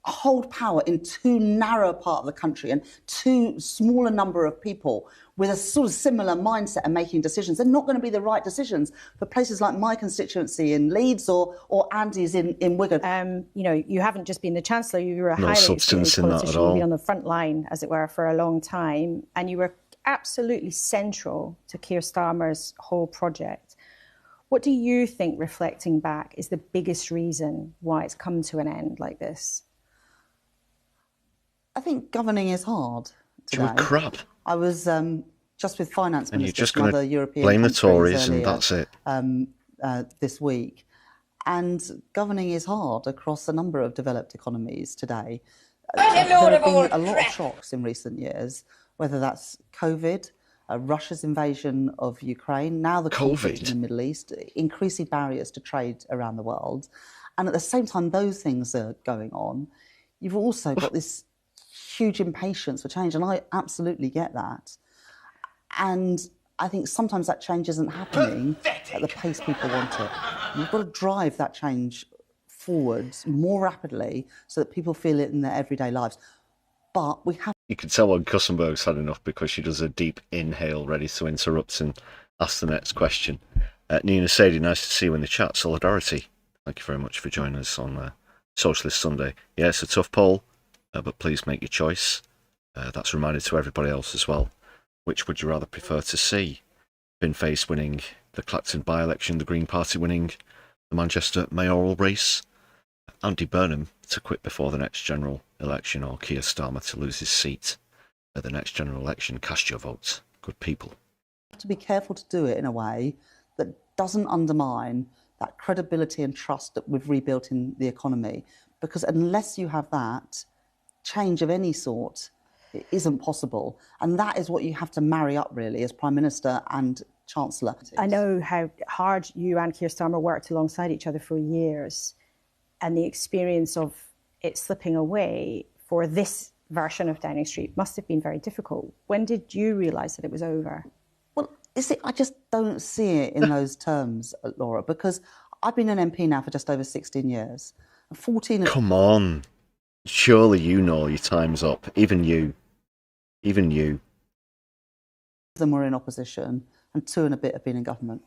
hold power in too narrow a part of the country and too small a number of people with a sort of similar mindset and making decisions, they're not going to be the right decisions for places like my constituency in Leeds or Andy's in Wigan. You know, you haven't just been the Chancellor, you were a No highly substance experienced in that at politician. all. You've been on the front line, as it were, for a long time, and you were absolutely central to Keir Starmer's whole project. What do you think, reflecting back, is the biggest reason why it's come to an end like this? I think governing is hard today. You were crap. I was just with finance And you're ministers just from going other to European blame the countries Tories earlier, and that's it. this week. And governing is hard across a number of developed economies today. There have been a lot of shocks in recent years, whether that's COVID, Russia's invasion of Ukraine, now the conflict in the Middle East, increasing barriers to trade around the world. And at the same time those things are going on, you've also got this huge impatience for change, and I absolutely get that. And I think sometimes that change isn't happening at the pace people want it. You've got to drive that change forwards more rapidly so that people feel it in their everyday lives. But we have... You can tell when Kussenberg's had enough because she does a deep inhale ready to interrupt and ask the next question. Nina Sadie, nice to see you in the chat. Solidarity, thank you very much for joining us on Socialist Sunday. Yeah, it's a tough poll, but please make your choice. That's a reminder to everybody else as well. Which would you rather prefer to see? Bin Face winning the Clacton by-election, the Green Party winning the Manchester mayoral race, Andy Burnham to quit before the next general election, or Keir Starmer to lose his seat at the next general election. Cast your vote. Good people. You have to be careful to do it in a way that doesn't undermine that credibility and trust that we've rebuilt in the economy. Because unless you have that, change of any sort, it isn't possible. And that is what you have to marry up, really, as Prime Minister and Chancellor. I know how hard you and Keir Starmer worked alongside each other for years, and the experience of it slipping away for this version of Downing Street must have been very difficult. When did you realise that it was over? Well, you see, I just don't see it in those terms, Laura, because I've been an MP now for just over 16 years. 14 of... Come on. Surely you know your time's up. Even you. Even you. them were in opposition and 2 and a bit have been in government.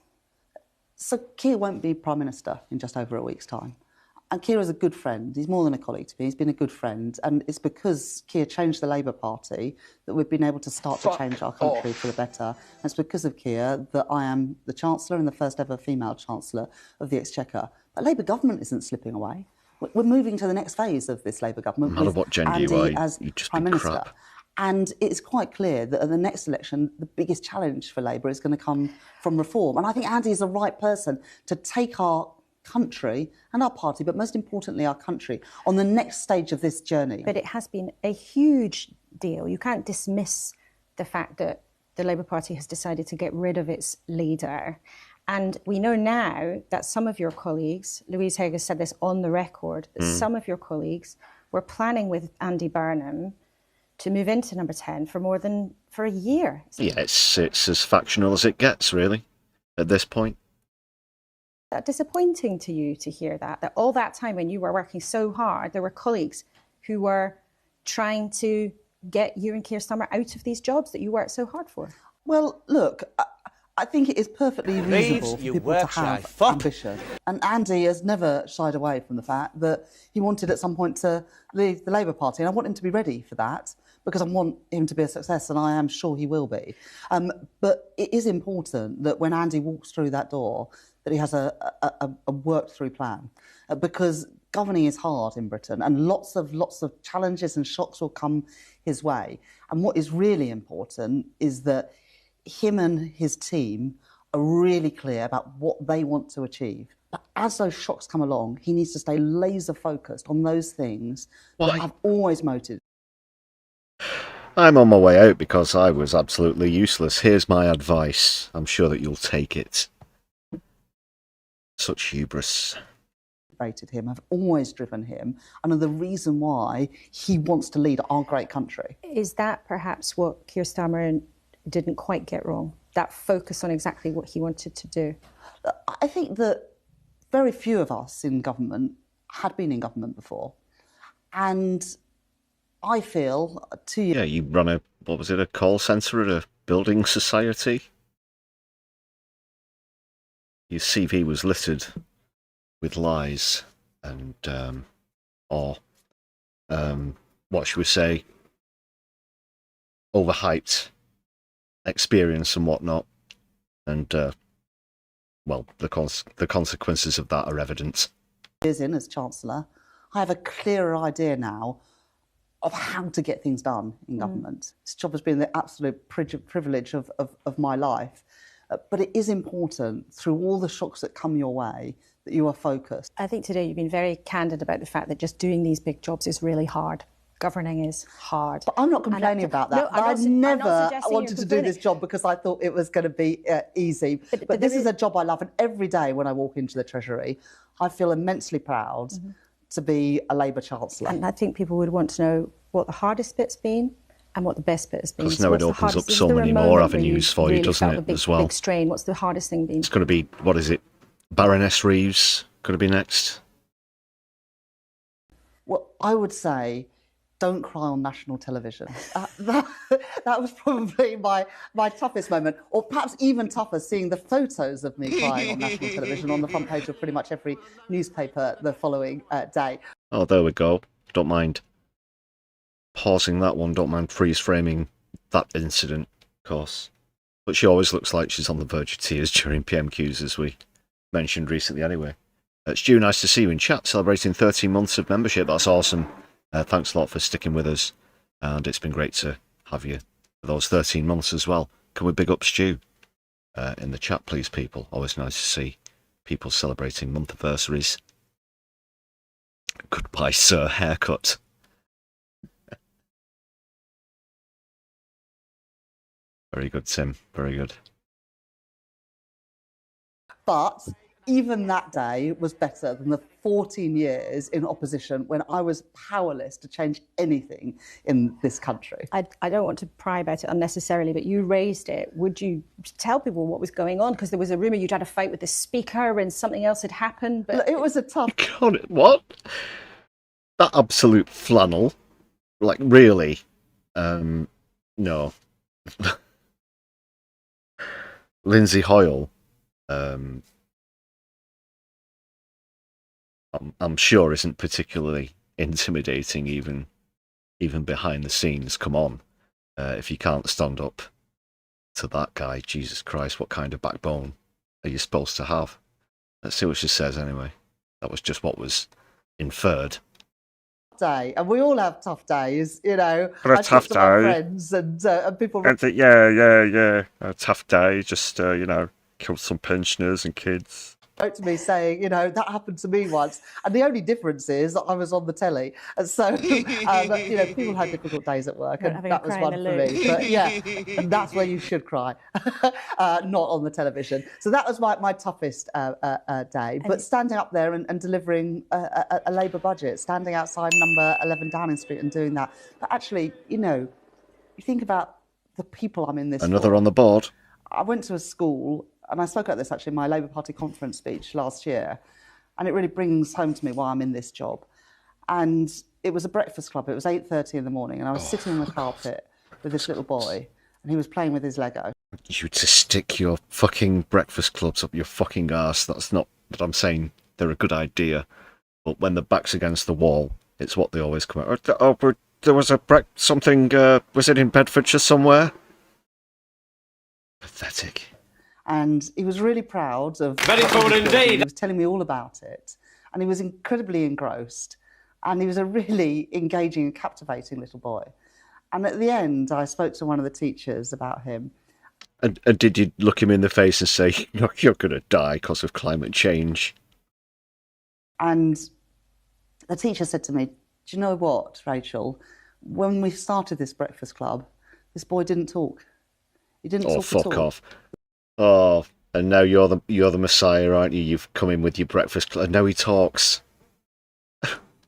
So Keir won't be Prime Minister in just over a week's time. And Keir is a good friend. He's more than a colleague to me. He's been a good friend. And it's because Keir changed the Labour Party that we've been able to start to change our country for the better. And it's because of Keir that I am the Chancellor and the first ever female Chancellor of the Exchequer. But Labour government isn't slipping away. We're moving to the next phase of this Labour government. No matter what gender Andy you are, as you just Prime be Minister. crap. And it's quite clear that at the next election, the biggest challenge for Labour is going to come from reform. And I think Andy is the right person to take our country and our party, but most importantly our country, on the next stage of this journey. But it has been a huge deal. You can't dismiss the fact that the Labour Party has decided to get rid of its leader. And we know now that some of your colleagues, Louise Haig has said this on the record, that some of your colleagues were planning with Andy Burnham to move into number 10 for a year. Yeah, it's as factional as it gets, really, at this point. that disappointing to you to hear that all that time when you were working so hard, there were colleagues who were trying to get you and Keir Starmer out of these jobs that you worked so hard for? Well, look, I think it is perfectly reasonable for people to have ambition. And Andy has never shied away from the fact that he wanted at some point to leave the Labour Party. And I want him to be ready for that because I want him to be a success, and I am sure he will be. But it is important that when Andy walks through that door, that he has a worked-through plan. Because governing is hard in Britain, and lots of challenges and shocks will come his way. And what is really important is that him and his team are really clear about what they want to achieve. But as those shocks come along, he needs to stay laser focused on those things that have always motivated. I'm on my way out because I was absolutely useless. Here's my advice. I'm sure that you'll take it. Such hubris. Him, have always driven him, and are the reason why he wants to lead our great country. Is that perhaps what Keir Starmer didn't quite get wrong? That focus on exactly what he wanted to do? I think that very few of us in government had been in government before. And I feel 2 years... Yeah, you run a call centre at a building society? Your CV was littered with lies and, what should we say, overhyped experience and whatnot. And, well, the consequences of that are evident. Years in as Chancellor, I have a clearer idea now of how to get things done in government. This job has been the absolute privilege of my life. But it is important, through all the shocks that come your way, that you are focused. I think today you've been very candid about the fact that just doing these big jobs is really hard. Governing is hard. But I'm not complaining about that. No, I never wanted to do this job because I thought it was going to be easy. But this is a job I love, and every day when I walk into the Treasury, I feel immensely proud to be a Labour Chancellor. And I think people would want to know what the hardest bit's been and what the best bit has been. Because now it opens up so many more avenues for you, doesn't it, as well? Big strain. What's the hardest thing been? It's going to be, what is it, Baroness Reeves going to be next? Well, I would say, don't cry on national television. That was probably my toughest moment, or perhaps even tougher, seeing the photos of me crying on national television on the front page of pretty much every newspaper the following day. Oh, there we go. Don't mind pausing that one. Don't mind freeze-framing that incident, of course. But she always looks like she's on the verge of tears during PMQs, as we mentioned recently anyway. Stu, nice to see you in chat, celebrating 13 months of membership. That's awesome. Thanks a lot for sticking with us, and it's been great to have you for those 13 months as well. Can we big up Stu in the chat, please, people? Always nice to see people celebrating month anniversaries. Goodbye, sir. Haircut. Very good, Tim. Very good. But even that day was better than the 14 years in opposition when I was powerless to change anything in this country. I don't want to pry about it unnecessarily, but you raised it. Would you tell people what was going on? Because there was a rumour you'd had a fight with the Speaker and something else had happened. But it was a tough... God, what? That absolute flannel. Like, really? No. Lindsay Hoyle, I'm sure isn't particularly intimidating, even behind the scenes. Come on, if you can't stand up to that guy, Jesus Christ, what kind of backbone are you supposed to have? Let's see what she says anyway. That was just what was inferred. Day, and we all have tough days, you know. A tough day. Friends and people. Yeah. A tough day. Just killed some pensioners and kids. Wrote to me saying, that happened to me once, and the only difference is that I was on the telly, and so people had difficult days at work, and that was one for me. But yeah, and that's where you should cry, not on the television. So that was my toughest day. But standing up there and delivering a Labour budget, standing outside number 11 Downing Street and doing that. But actually, you think about the people I'm in this. Another for. On the board. I went to a school and I spoke about this actually in my Labour Party conference speech last year, and it really brings home to me why I'm in this job. And it was a breakfast club. It was 8:30 in the morning, and I was sitting on the carpet with this little boy, and he was playing with his Lego. You to stick your fucking breakfast clubs up your fucking arse. That's not what I'm saying. They're a good idea. But when the back's against the wall, it's what they always come out. Oh, there was something, was it in Bedfordshire somewhere? Pathetic. And he was really proud of... Very cool indeed. He was telling me all about it. And he was incredibly engrossed. And he was a really engaging and captivating little boy. And at the end, I spoke to one of the teachers about him. And did you look him in the face and say, look, you're going to die because of climate change? And the teacher said to me, do you know what, Rachel? When we started this breakfast club, this boy didn't talk. He didn't talk at all. Oh, fuck off. Oh, and now you're the messiah, aren't you? You've come in with your breakfast club, and now he talks.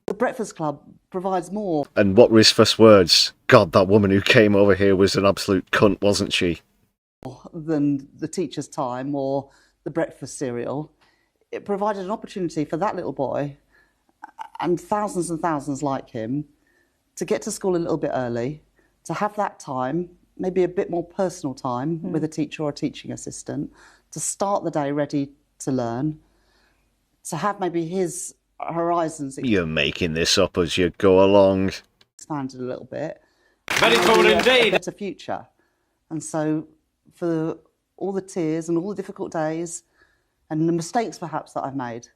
The breakfast club provides more. And what were his first words? God, that woman who came over here was an absolute cunt, wasn't she? Than the teacher's time or the breakfast cereal. It provided an opportunity for that little boy and thousands like him to get to school a little bit early, to have that time, maybe a bit more personal time with a teacher or a teaching assistant, to start the day ready to learn, to have maybe his horizons... You're making this up as you go along. ...expanded a little bit. Very cool indeed. A better future. And so for all the tears and all the difficult days and the mistakes perhaps that I've made,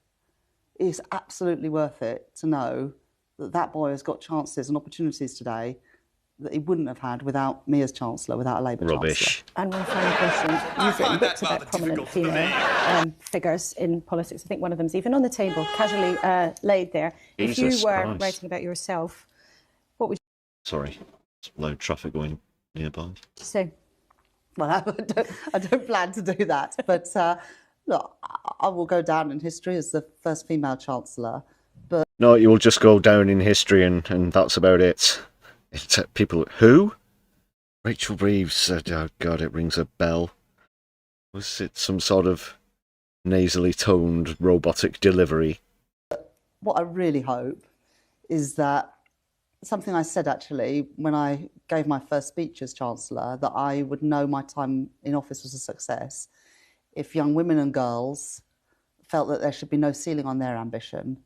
it's absolutely worth it to know that that boy has got chances and opportunities today that he wouldn't have had without me as Chancellor, without a Labour Chancellor. And one final question. You've looked about prominent female figures in politics. I think one of them's even on the table, casually laid there. Jesus if you were Christ. writing about yourself, what would you... Sorry, there's loud traffic going nearby. say? Well, I don't plan to do that, but look, I will go down in history as the first female Chancellor. But no, you will just go down in history, and that's about it. It's people who? Rachel Reeves said, "Oh God, it rings a bell." Was it some sort of nasally toned robotic delivery? what I really hope is that something I said actually when I gave my first speech as Chancellor, that I would know my time in office was a success if young women and girls felt that there should be no ceiling on their ambition.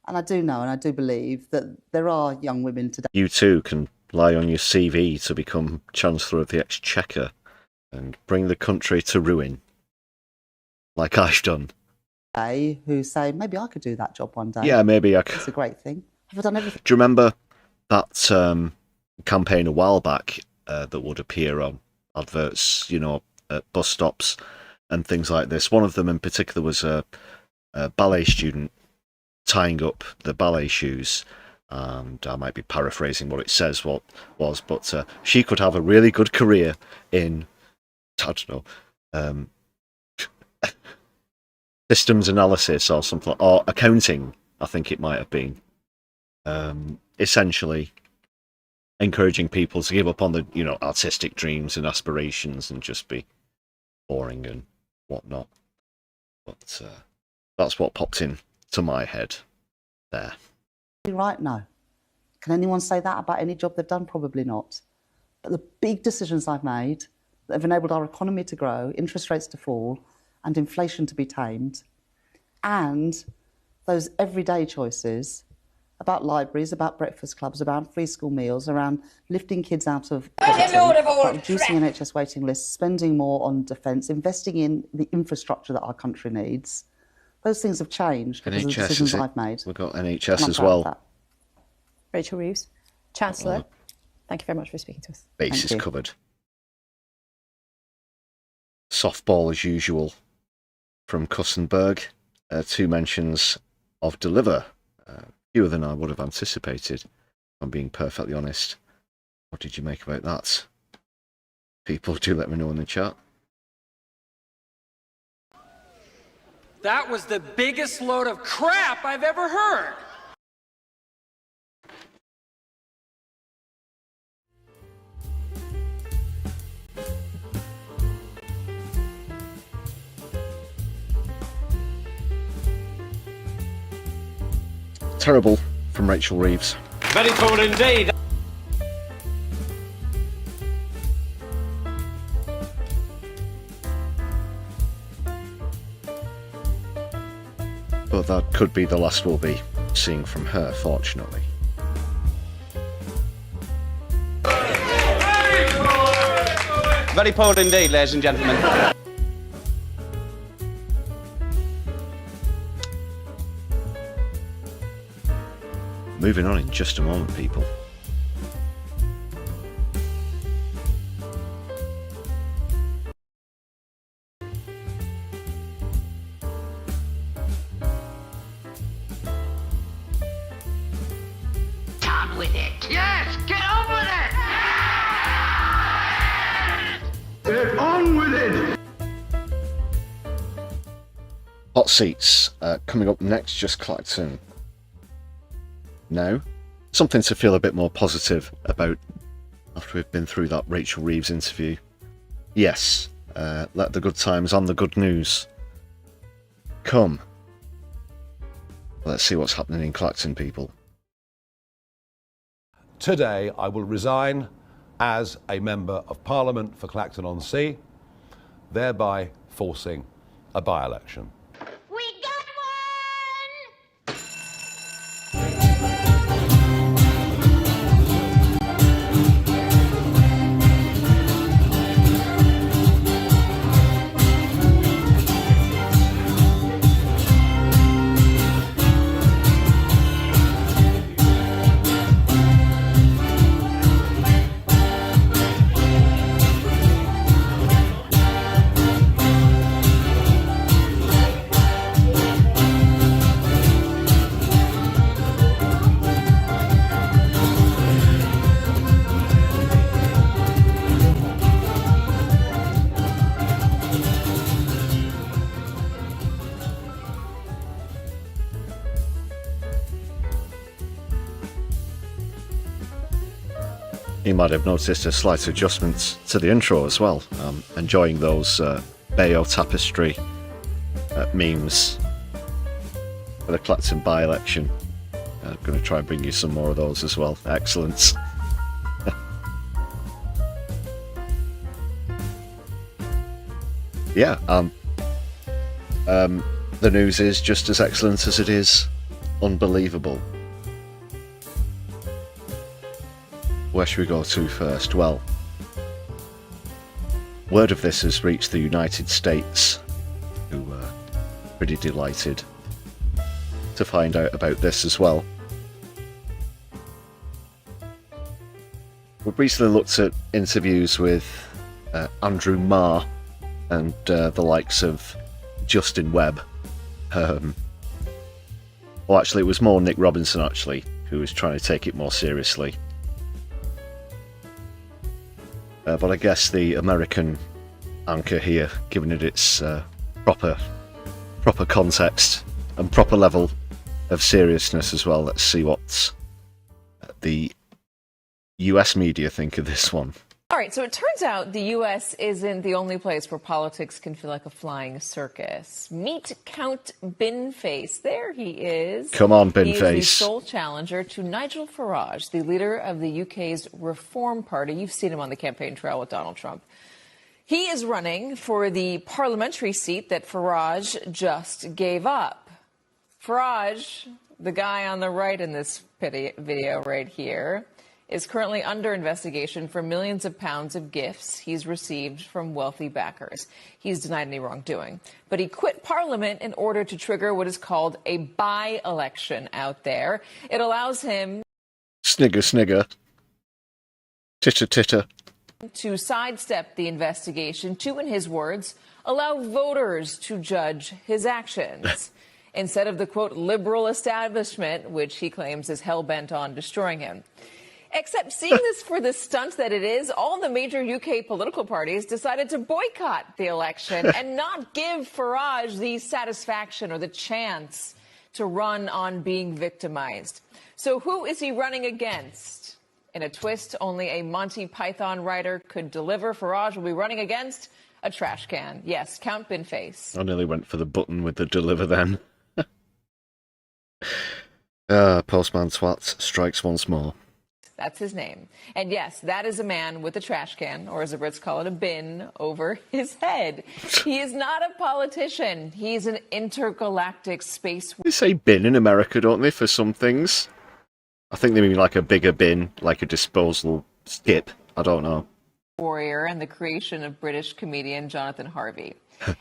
And I do know and I do believe that there are young women today. You too can lie on your CV to become Chancellor of the Exchequer and bring the country to ruin, like I've done. Who say, maybe I could do that job one day. Yeah, maybe I could. It's a great thing. Have I done everything? Do you remember that campaign a while back that would appear on adverts, you know, at bus stops and things like this? One of them in particular was a ballet student tying up the ballet shoes, and I might be paraphrasing what it says but she could have a really good career in, I don't know, systems analysis or something, or accounting, I think it might have been. Essentially encouraging people to give up on the, you know, artistic dreams and aspirations and just be boring and whatnot. But that's what popped in to my head there. Right, no. Can anyone say that about any job they've done? Probably not. But the big decisions I've made that have enabled our economy to grow, interest rates to fall, and inflation to be tamed, and those everyday choices about libraries, about breakfast clubs, about free school meals, around lifting kids out of poverty, about reducing NHS waiting lists, spending more on defence, investing in the infrastructure that our country needs. Those things have changed because of the decisions I've made. We've got NHS as well. Rachel Reeves, Chancellor, thank you very much for speaking to us. Base is covered. Softball as usual from Kussenberg. 2 mentions of Deliver. Fewer than I would have anticipated, if I'm being perfectly honest. What did you make about that? People, do let me know in the chat. That was the biggest load of crap I've ever heard. terrible from Rachel Reeves. Very poor indeed. But that could be the last we'll be seeing from her, fortunately. Very poor indeed, ladies and gentlemen. Moving on in just a moment, people. On with it. Yes, get on with it. Get on with it. Hot seats coming up next. Just Clacton. Now, something to feel a bit more positive about after we've been through that Rachel Reeves interview. Yes, let the good times and the good news come. Let's see what's happening in Clacton, people. Today I will resign as a Member of Parliament for Clacton-On-Sea, thereby forcing a by-election. You might have noticed a slight adjustment to the intro as well. Enjoying those Bayo tapestry memes for the Clacton by-election. I'm going to try and bring you some more of those as well. Excellent. Yeah, the news is just as excellent as it is unbelievable. Where should we go to first? Well, word of this has reached the United States, who were pretty delighted to find out about this as well. We've recently looked at interviews with Andrew Marr and the likes of Justin Webb. Well, actually, it was more Nick Robinson, actually, who was trying to take it more seriously. But I guess the American anchor here, giving it its proper context and proper level of seriousness as well. Let's see what the US media think of this one. All right, so it turns out the U.S. isn't the only place where politics can feel like a flying circus. Meet Count Binface. There he is. Come on, Binface. He is the sole challenger to Nigel Farage, the leader of the UK's Reform Party. You've seen him on the campaign trail with Donald Trump. He is running for the parliamentary seat that Farage just gave up. Farage, the guy on the right in this video right here, is currently under investigation for millions of pounds of gifts he's received from wealthy backers. He's denied any wrongdoing. But he quit Parliament in order to trigger what is called a by-election out there. It allows him... Snigger, snigger. Titter, titter. ...to sidestep the investigation to, in his words, allow voters to judge his actions. Instead of the, quote, liberal establishment, which he claims is hell-bent on destroying him. Except seeing this for the stunt that it is, all the major UK political parties decided to boycott the election and not give Farage the satisfaction or the chance to run on being victimized. So who is he running against? In a twist only a Monty Python writer could deliver, Farage will be running against a trash can. Yes, Count Binface. I nearly went for the button with the deliver then. Postman Twat strikes once more. That's his name. And yes, that is a man with a trash can, or as the Brits call it, a bin, over his head. He is not a politician. He's an intergalactic space... They say bin in America, don't they, for some things? I think they mean like a bigger bin, like a disposal skip. I don't know. ...warrior and the creation of British comedian Jonathan Harvey.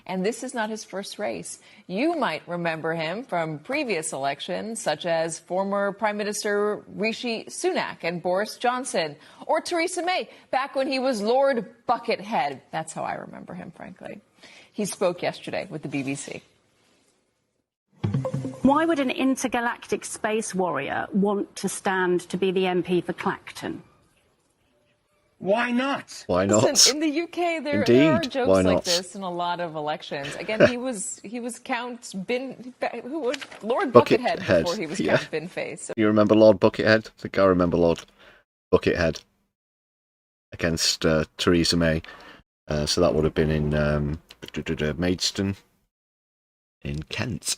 And this is not his first race. You might remember him from previous elections, such as former Prime Minister Rishi Sunak and Boris Johnson, or Theresa May, back when he was Lord Buckethead. That's how I remember him, frankly. He spoke yesterday with the BBC. Why would an intergalactic space warrior want to stand to be the MP for Clacton? Why not? Why not? Listen, in the UK, there are jokes like this in a lot of elections. Again, he was Count Bin, who was Lord Buckethead before he was Count Binface. So. You remember Lord Buckethead? I think I remember Lord Buckethead against Theresa May. So that would have been in Maidstone in Kent.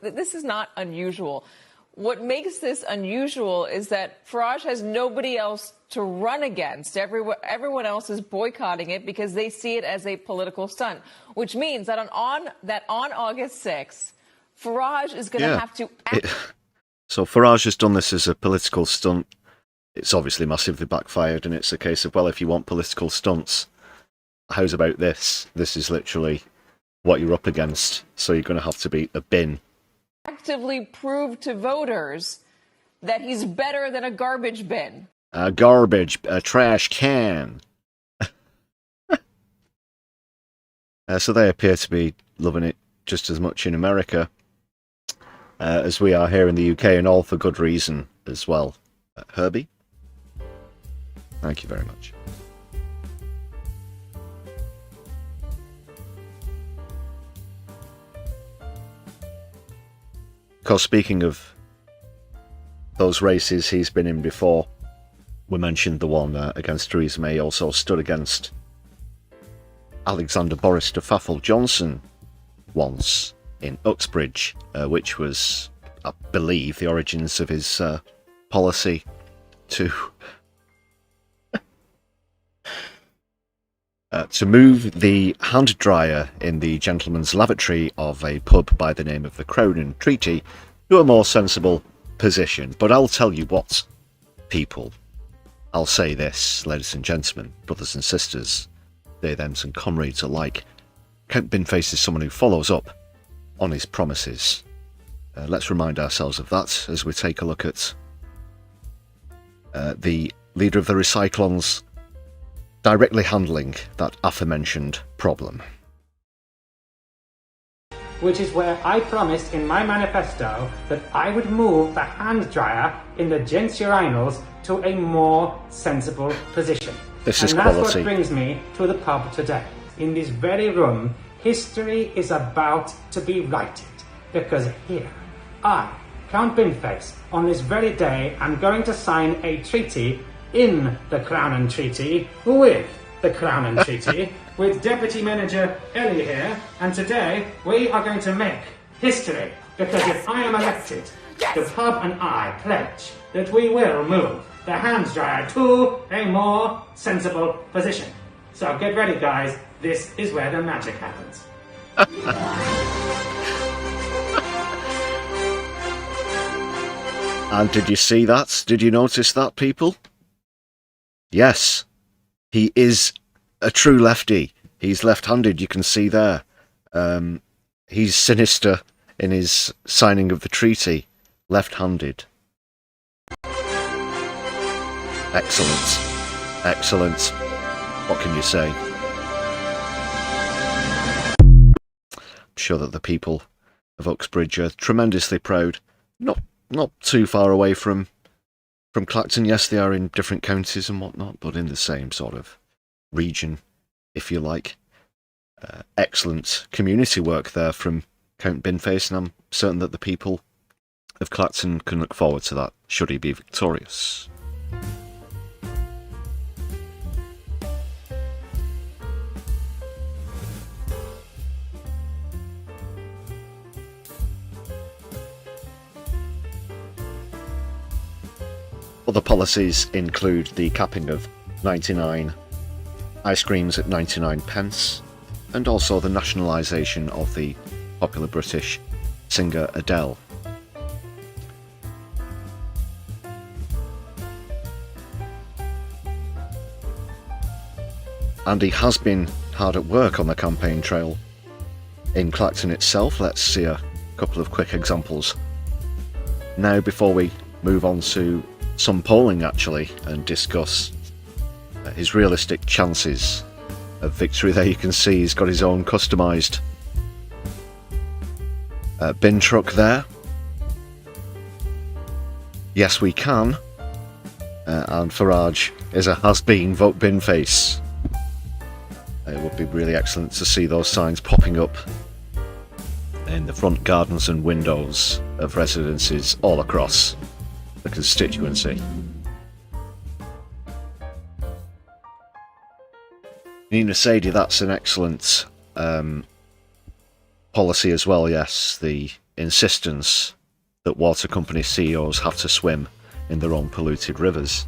This is not unusual. What makes this unusual is that Farage has nobody else to run against. Everyone else is boycotting it because they see it as a political stunt, which means that on August 6th, Farage is going to have to act. So Farage has done this as a political stunt. It's obviously massively backfired, and it's a case of, well, if you want political stunts, how's about this? This is literally what you're up against, so you're going to have to beat a bin. Actively prove to voters that he's better than a garbage bin. A trash can. So they appear to be loving it just as much in America as we are here in the UK, and all for good reason as well. Herbie, thank you very much. Of course, speaking of those races he's been in before, we mentioned the one against Theresa May. He also stood against Alexander Boris de Pfaffel Johnson once in Uxbridge, which was, I believe, the origins of his policy to move the hand dryer in the gentleman's lavatory of a pub by the name of the Crown and Treaty to a more sensible position. But I'll tell you what, people, I'll say this, ladies and gentlemen, brothers and sisters, they, thems and comrades alike, Count Binface is someone who follows up on his promises. Let's remind ourselves of that as we take a look at the leader of the Recyclons directly handling that aforementioned problem. Which is where I promised in my manifesto that I would move the hand dryer in the gents' urinals to a more sensible position. This is quality. That's what brings me to the pub today. In this very room, history is about to be righted. Because here, I, Count Binface, on this very day, am going to sign a treaty in the Crown and Treaty with the Crown and Treaty with Deputy Manager Ellie here, and today we are going to make history because if I am elected, the pub and I pledge that we will move the hand dryer to a more sensible position. So get ready, guys, this is where the magic happens. And did you see that? Did you notice that, people? Yes, he is a true lefty. He's left-handed, you can see there. He's sinister in his signing of the treaty. Left-handed. Excellent. Excellent. What can you say? I'm sure that the people of Uxbridge are tremendously proud. Not too far away from Clacton. Yes, they are in different counties and whatnot, but in the same sort of region, if you like. Excellent community work there from Count Binface, and I'm certain that the people of Clacton can look forward to that, should he be victorious. Other policies include the capping of 99 ice creams at 99 pence, and also the nationalisation of the popular British singer Adele. And he has been hard at work on the campaign trail in Clacton itself. Let's see a couple of quick examples now before we move on to some polling actually and discuss his realistic chances of victory. There you can see he's got his own customised bin truck there. Yes we can, and Farage is a has-been vote bin face. It would be really excellent to see those signs popping up in the front gardens and windows of residences all across the constituency. Nina Sadie, that's an excellent policy as well, yes. The insistence that water company CEOs have to swim in their own polluted rivers.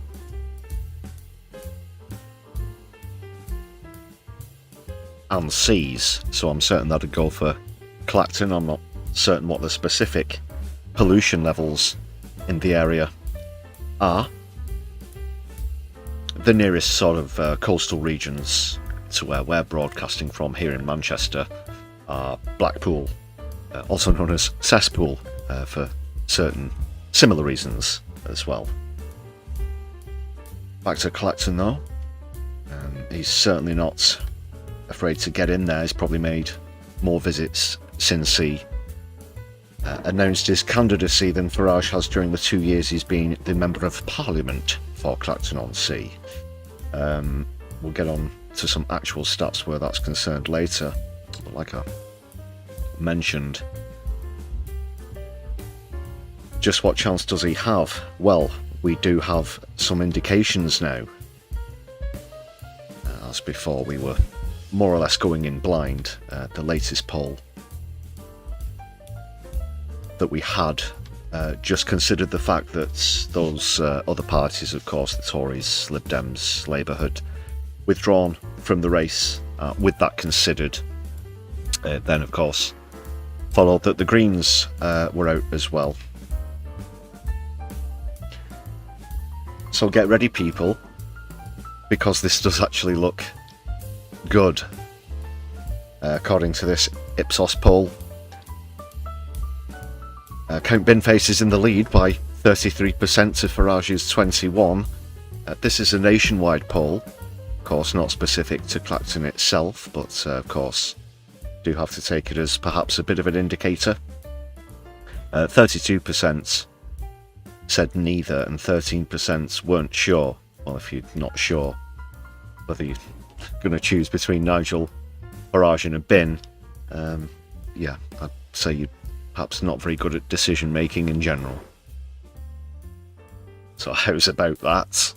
And seas, so I'm certain that'd go for Clacton. I'm not certain what the specific pollution levels in the area are. The nearest sort of coastal regions to where we're broadcasting from here in Manchester are Blackpool, also known as Cesspool, for certain similar reasons as well. Back to Clacton though, he's certainly not afraid to get in there. He's probably made more visits since he announced his candidacy than Farage has during the 2 years he's been the Member of Parliament for Clacton-On-Sea. We'll get on to some actual stats where that's concerned later, but like I mentioned, just what chance does he have? Well, we do have some indications now. As before, we were more or less going in blind. The latest poll that we had just considered the fact that those other parties, of course, the Tories, Lib Dems, Labour, had withdrawn from the race. With that considered, then of course followed that the Greens were out as well. So get ready, people, because this does actually look good. According to this Ipsos poll, Count Binface is in the lead by 33% to Farage's 21%. This is a nationwide poll, of course not specific to Clacton itself, but of course do have to take it as perhaps a bit of an indicator. 32% said neither, and 13% weren't sure. Well, if you're not sure whether you're going to choose between Nigel Farage and a bin, yeah, I'd say you're perhaps not very good at decision making in general. So how's about that?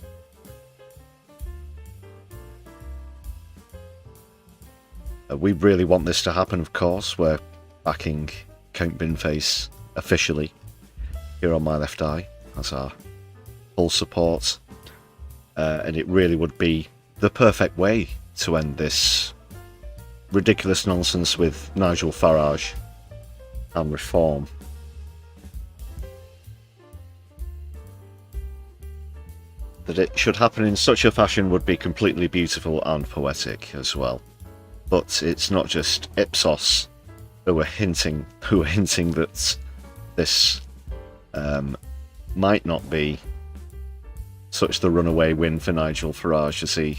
We really want this to happen, of course. We're backing Count Binface officially here on My Left Eye as our full support, and it really would be the perfect way to end this ridiculous nonsense with Nigel Farage and reform. That it should happen in such a fashion would be completely beautiful and poetic as well. But it's not just Ipsos who are hinting that this might not be such the runaway win for Nigel Farage as he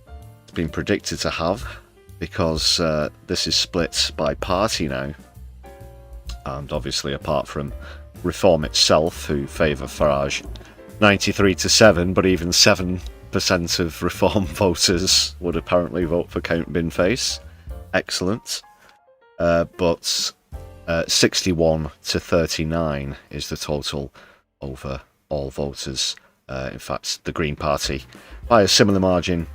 has been predicted to have, because this is split by party now, and obviously apart from Reform itself, who favour Farage 93-7, but even 7% of Reform voters would apparently vote for Count Binface. Excellent. But 61-39 is the total over all voters. In fact, the Green Party, by a similar margin,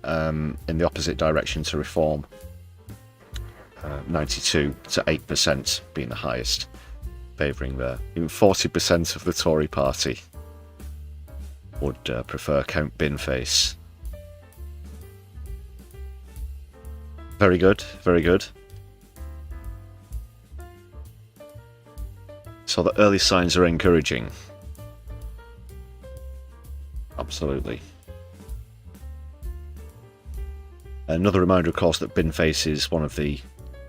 in the opposite direction to Reform, 92-8% being the highest. favouring there. Even 40% of the Tory party would prefer Count Binface. Very good, very good. So the early signs are encouraging. Absolutely. Another reminder, of course, that Binface is one of the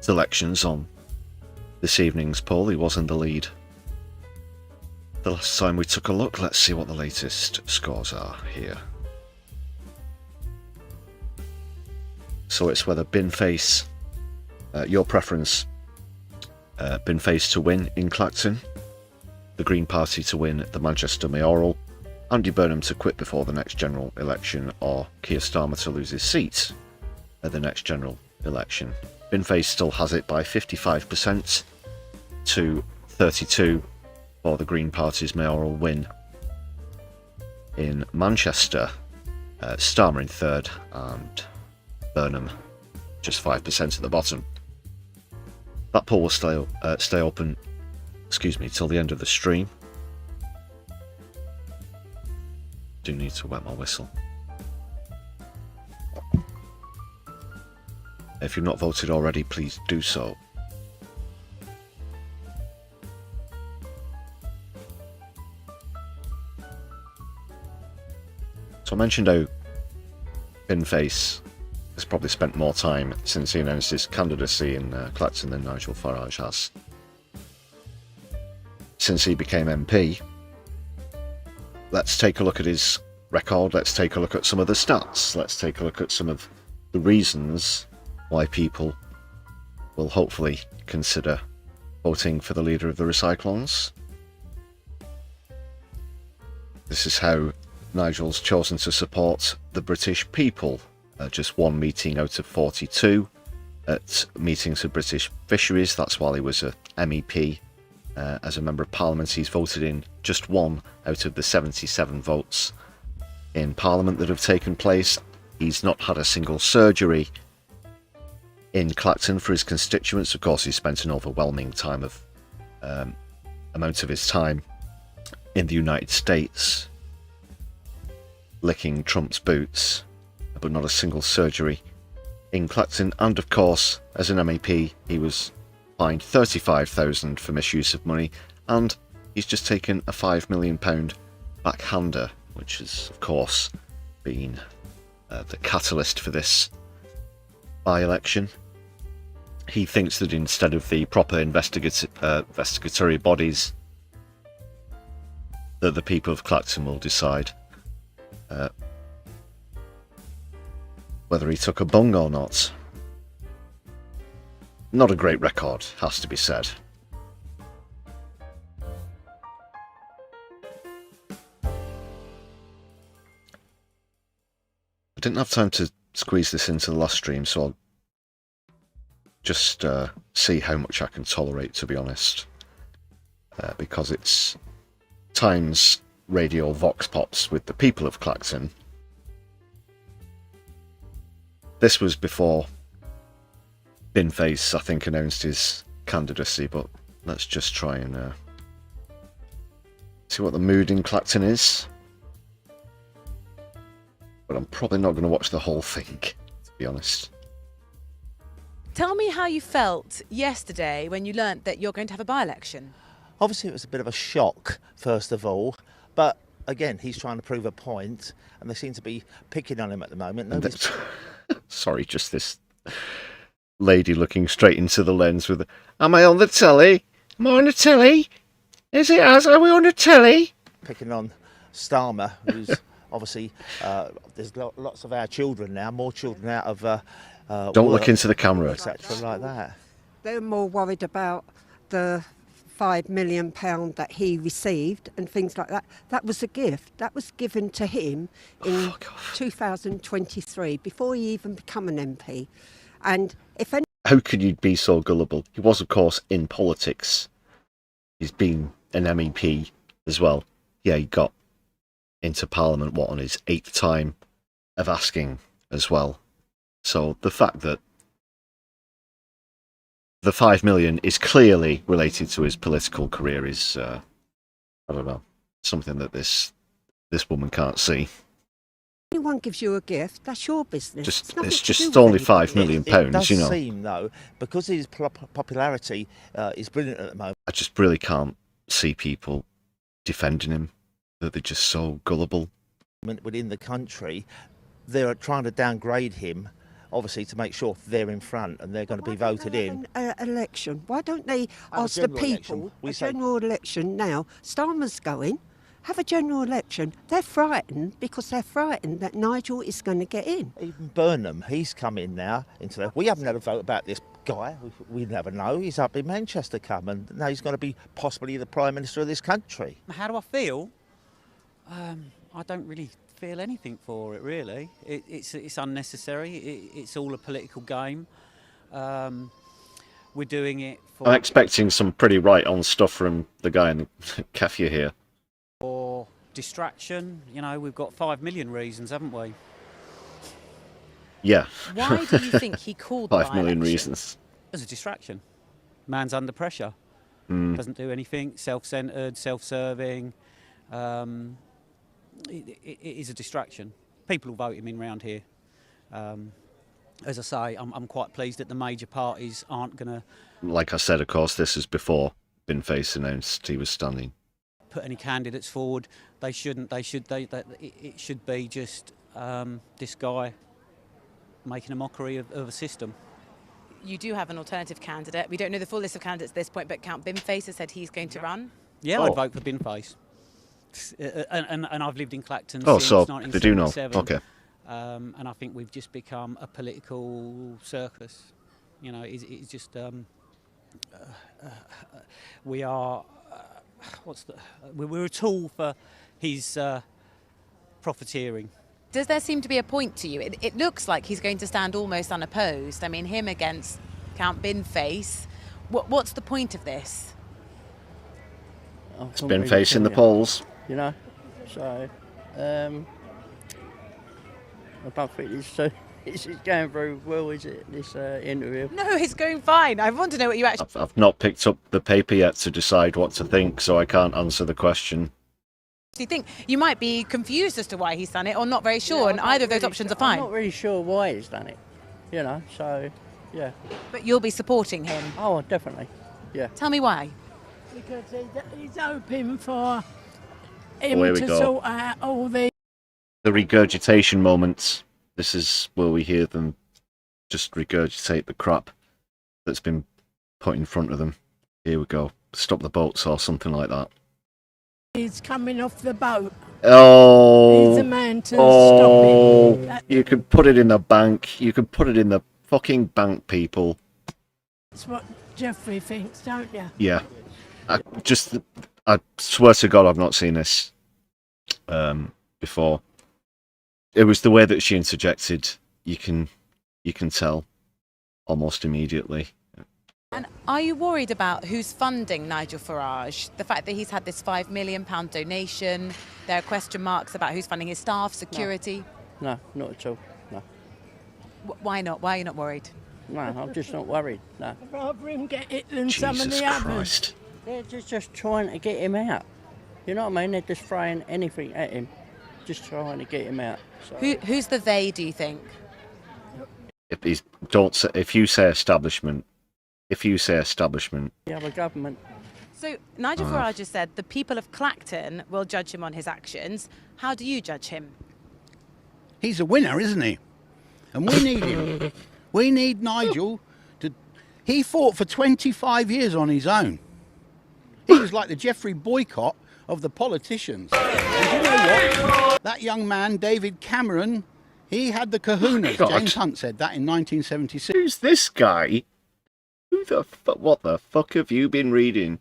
selections on this evening's poll. He was in the lead the last time we took a look. Let's see what the latest scores are here. So it's whether Binface, your preference, Binface to win in Clacton, the Green Party to win the Manchester mayoral, Andy Burnham to quit before the next general election, or Keir Starmer to lose his seat at the next general election. Binface still has it by 55% to 32% for the Green Party's mayoral win in Manchester. Starmer in third and Burnham just 5% at the bottom. That poll will stay open, till the end of the stream. Do need to wet my whistle. If you've not voted already, please do so. So I mentioned how Binface has probably spent more time since he announced his candidacy in Clacton than Nigel Farage has. Since he became MP, let's take a look at his record, let's take a look at some of the stats, let's take a look at some of the reasons why people will hopefully consider voting for the leader of the Recyclones. This is how Nigel's chosen to support the British people. Just one meeting out of 42 at meetings of British Fisheries. That's while he was a MEP. As a Member of Parliament, he's voted in just one out of the 77 votes in Parliament that have taken place. He's not had a single surgery in Clacton for his constituents. Of course, he spent an overwhelming amount of his time in the United States licking Trump's boots, but not a single surgery in Clacton. And of course, as an MEP, he was fined $35,000 for misuse of money, and he's just taken a £5 million backhander, which has of course been the catalyst for this by-election. He thinks that instead of the proper investigatory bodies, that the people of Clacton will decide whether he took a bung or not. Not a great record, has to be said. I didn't have time to squeeze this into the last stream, so I'll just see how much I can tolerate, to be honest. Because it's Times Radio Vox Pops with the people of Clacton. This was before Binface, I think, announced his candidacy, but let's just try and see what the mood in Clacton is. But I'm probably not going to watch the whole thing, to be honest. Tell me how you felt yesterday when you learnt that you're going to have a by-election. Obviously, it was a bit of a shock, first of all, but again, he's trying to prove a point, and they seem to be picking on him at the moment. Sorry, just this lady looking straight into the lens with, am I on the telly? Am I on the telly? Is it us? Are we on the telly? Picking on Starmer, who's obviously, there's lots of our children now, more children out of Don't work, look into the camera. etc. like that. They're more worried about the £5 million that he received and things like that. That was a gift. That was given to him in 2023, before he even became an MP. And if any... How could you be so gullible? He was, of course, in politics. He's been an MEP as well. Yeah, he got into Parliament, on his 8th time of asking as well. So the fact that the 5 million is clearly related to his political career is, I don't know, something that this woman can't see. Anyone gives you a gift, that's your business. It's just only £5 million, It does you know. seem, though, because his popularity is brilliant at the moment. I just really can't see people defending him, that they're just so gullible. Within the country, they're trying to downgrade him, obviously, to make sure they're in front and they're going to be voted in. Election. Why don't they ask the people a general election now? Starmer's going. Have a general election. They're frightened because they're frightened that Nigel is going to get in. Even Burnham, he's come in now into there. We haven't had a vote about this guy. We never know. He's up in Manchester coming. Now he's going to be possibly the Prime Minister of this country. How do I feel? I don't really feel anything for it, really. It's unnecessary. It's all a political game. We're doing it for... I'm expecting some pretty right-on stuff from the guy in the cafe here. For distraction. You know, we've got 5 million reasons, haven't we? Yeah. Why do you think he called 5 million reasons? As a distraction. Man's under pressure. Doesn't do anything. Self-centred, self-serving. It is a distraction. People will vote him in round here. As I say, I'm quite pleased that the major parties aren't going to... Like I said, of course, this is before Binface announced he was standing. Put any candidates forward. They shouldn't. It should be just this guy making a mockery of a system. You do have an alternative candidate. We don't know the full list of candidates at this point, but Count Binface has said he's going to run. Yeah, I'd vote for Binface. And I've lived in Clacton Oh, since so 1977. they do know. Okay. And I think we've just become a political circus. You know, it's just we are. We're a tool for his profiteering. Does there seem to be a point to you? It looks like he's going to stand almost unopposed. I mean, him against Count Binface. What's the point of this? It's Binface in the polls. You know, so I don't think it's going very well, is it, this interview? No, it's going fine. I want to know what you actually... I've not picked up the paper yet to decide what to think, so I can't answer the question. Do you think you might be confused as to why he's done it or not very sure, and either of those options are fine? I'm not really sure why he's done it, you know, so, yeah. But you'll be supporting him? Oh, definitely, yeah. Tell me why. Because he's hoping for Here him we to go. sort out all the... The regurgitation moments. This is where we hear them just regurgitate the crap that's been put in front of them. Here we go. Stop the boats or something like that. He's coming off the boat. Oh, He's a man to stop him. You could put it in the bank. You could put it in the fucking bank, people. That's what Jeffrey thinks, don't you? Yeah. I swear to God, I've not seen this before. It was the way that she interjected. You can tell almost immediately. And are you worried about who's funding Nigel Farage? The fact that he's had this £5 million donation, there are question marks about who's funding his staff, security. No, not at all, no. Why not? Why are you not worried? No, I'm just not worried, no. I'd rather him get it than some of the others. They're just trying to get him out. You know what I mean? They're just throwing anything at him, just trying to get him out. So. Who's the they, do you think? If you say establishment, the other government. So Nigel Farage has said the people of Clacton will judge him on his actions. How do you judge him? He's a winner, isn't he? And we need him. We need Nigel to... He fought for 25 years on his own. He was like the Jeffrey Boycott of the politicians. And you know what? That young man, David Cameron, he had the kahunas. God. James Hunt said that in 1976. Who's this guy? What the fuck have you been reading?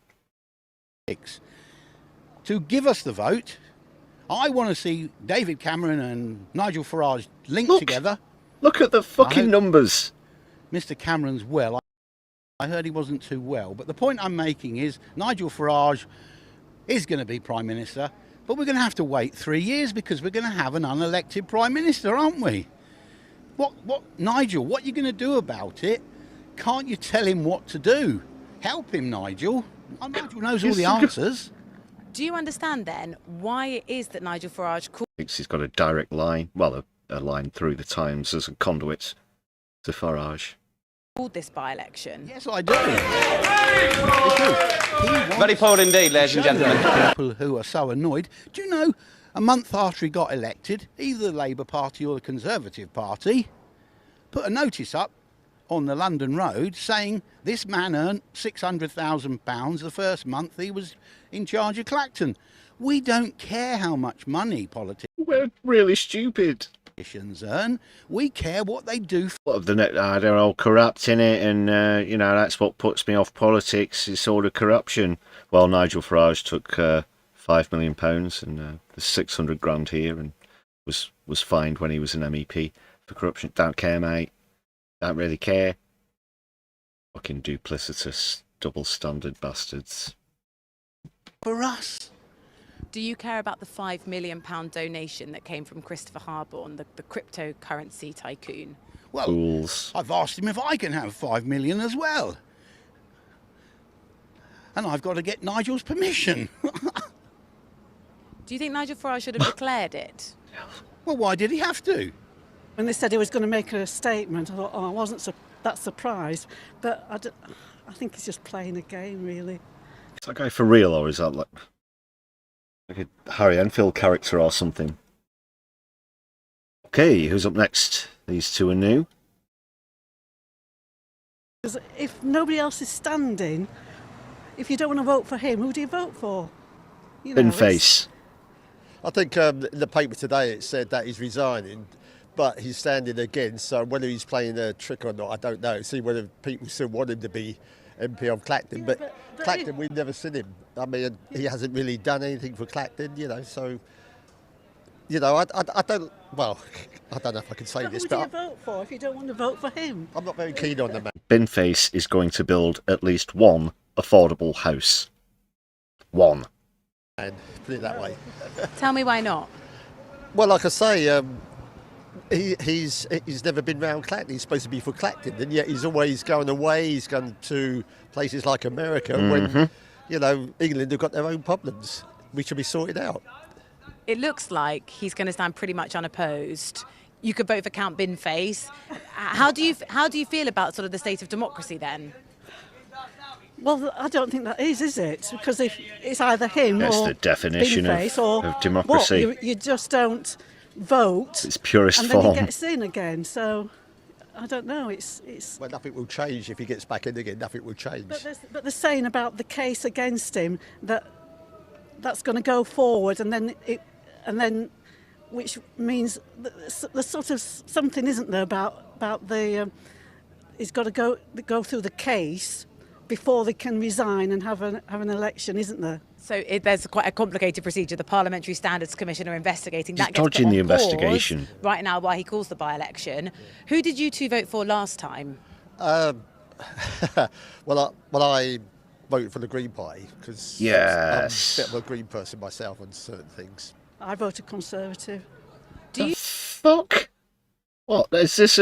To give us the vote, I want to see David Cameron and Nigel Farage linked together. Look at the fucking numbers. Mr. Cameron's well. I heard he wasn't too well. But the point I'm making is Nigel Farage is going to be Prime Minister, but we're going to have to wait 3 years because we're going to have an unelected Prime Minister, aren't we? Nigel, what are you going to do about it Can't you tell him what to do? Help him, Nigel. Nigel knows all the answers. Do you understand then why it is that Nigel Farage called Thinks he's got a direct line, well, a line through the Times as a conduit to Farage. this by-election? Yes, I do. Very poor indeed, ladies and gentlemen. People who are so annoyed. Do you know, a month after he got elected, either the Labour Party or the Conservative Party put a notice up on the London road saying this man earned £600,000 the first month he was in charge of Clacton. We don't care how much money politicians... We're really stupid. ...earn. We care what they do. What of the net? They're all corrupt in it, and you know, that's what puts me off politics. It's all the corruption. Well, Nigel Farage took £5 million and there's 600 grand here, and was fined when he was an MEP for corruption. Don't care, mate. Don't really care. Fucking duplicitous, double standard bastards. For us. Do you care about the £5 million donation that came from Christopher Harborne, the cryptocurrency tycoon? Well, Fools. I've asked him if I can have £5 million as well. And I've got to get Nigel's permission. Do you think Nigel Farage should have declared it? Well, why did he have to? When they said he was going to make a statement, I thought, I wasn't that surprised. But I think he's just playing a game, really. Is that guy for real, or is that like a Harry Enfield character or something? Okay, who's up next? These two are new. Because if nobody else is standing, if you don't want to vote for him, who do you vote for? You know, Face. I think in the paper today it said that he's resigning, but he's standing again. So whether he's playing a trick or not, I don't know. See whether people still want him to be MP of Clacton. Yeah, but Clacton, we've never seen him. I mean, he hasn't really done anything for Clacton, you know. So, you know, I don't. Well, I don't know if I can say this, who but do you vote for if you don't want to vote for him? I'm not very keen on the man. Binface is going to build at least one affordable house. One. And put it that way. Tell me why not. Well, like I say, he's never been round Clacton. He's supposed to be for Clacton, and yet he's always going away. He's gone to places like America when, you know, England have got their own problems, which should be sorted out. It looks like he's going to stand pretty much unopposed. You could vote for Count Binface. How do you feel about sort of the state of democracy then? Well, I don't think that is it? Because if it's either him That's or the definition Binface or of democracy. What? You just don't vote. It's purest and then form. he gets in again. So I don't know. It's. Well, nothing will change if he gets back in again. Nothing will change. But they're saying about the case against him that's going to go forward, and then which means there's sort of something, isn't there, about the he's got to go through the case before they can resign and have an election, isn't there? So there's quite a complicated procedure. The Parliamentary Standards Commission are investigating. He's that gets dodging put the on pause investigation. right now while he calls the by-election. Who did you two vote for last time? Well, I voted for the Green Party because I'm a bit of a Green person myself on certain things. I voted Conservative. Do you fuck? What? Is this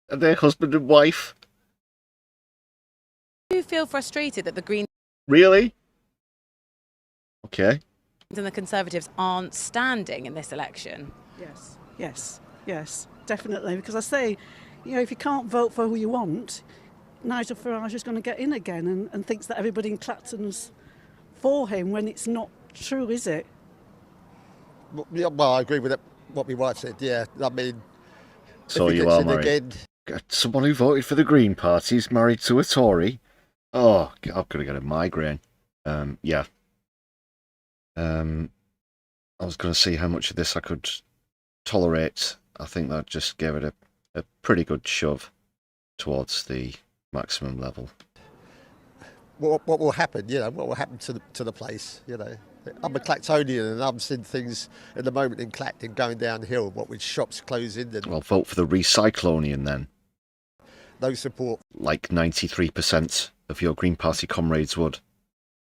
their husband and wife? Do you feel frustrated that the Greens Really? Okay. and the Conservatives aren't standing in this election? Yes, definitely. Because I say, you know, if you can't vote for who you want, Nigel Farage is going to get in again and thinks that everybody in Clacton's for him when it's not true, is it? Well, I agree with what my wife said. Yeah, I mean, So if he you gets are in married. again, Someone who voted for the Green Party is married to a Tory. Oh, God, I'm gonna get a migraine. Yeah. I was going to see how much of this I could tolerate. I think that just gave it a pretty good shove towards the maximum level. what will happen? You know, what will happen to the place? You know, I'm a Clactonian and I'm seeing things at the moment in Clacton going downhill. What with shops closing and Well, vote for the Recyclonian then. no support. Like 93% of your Green Party comrades would.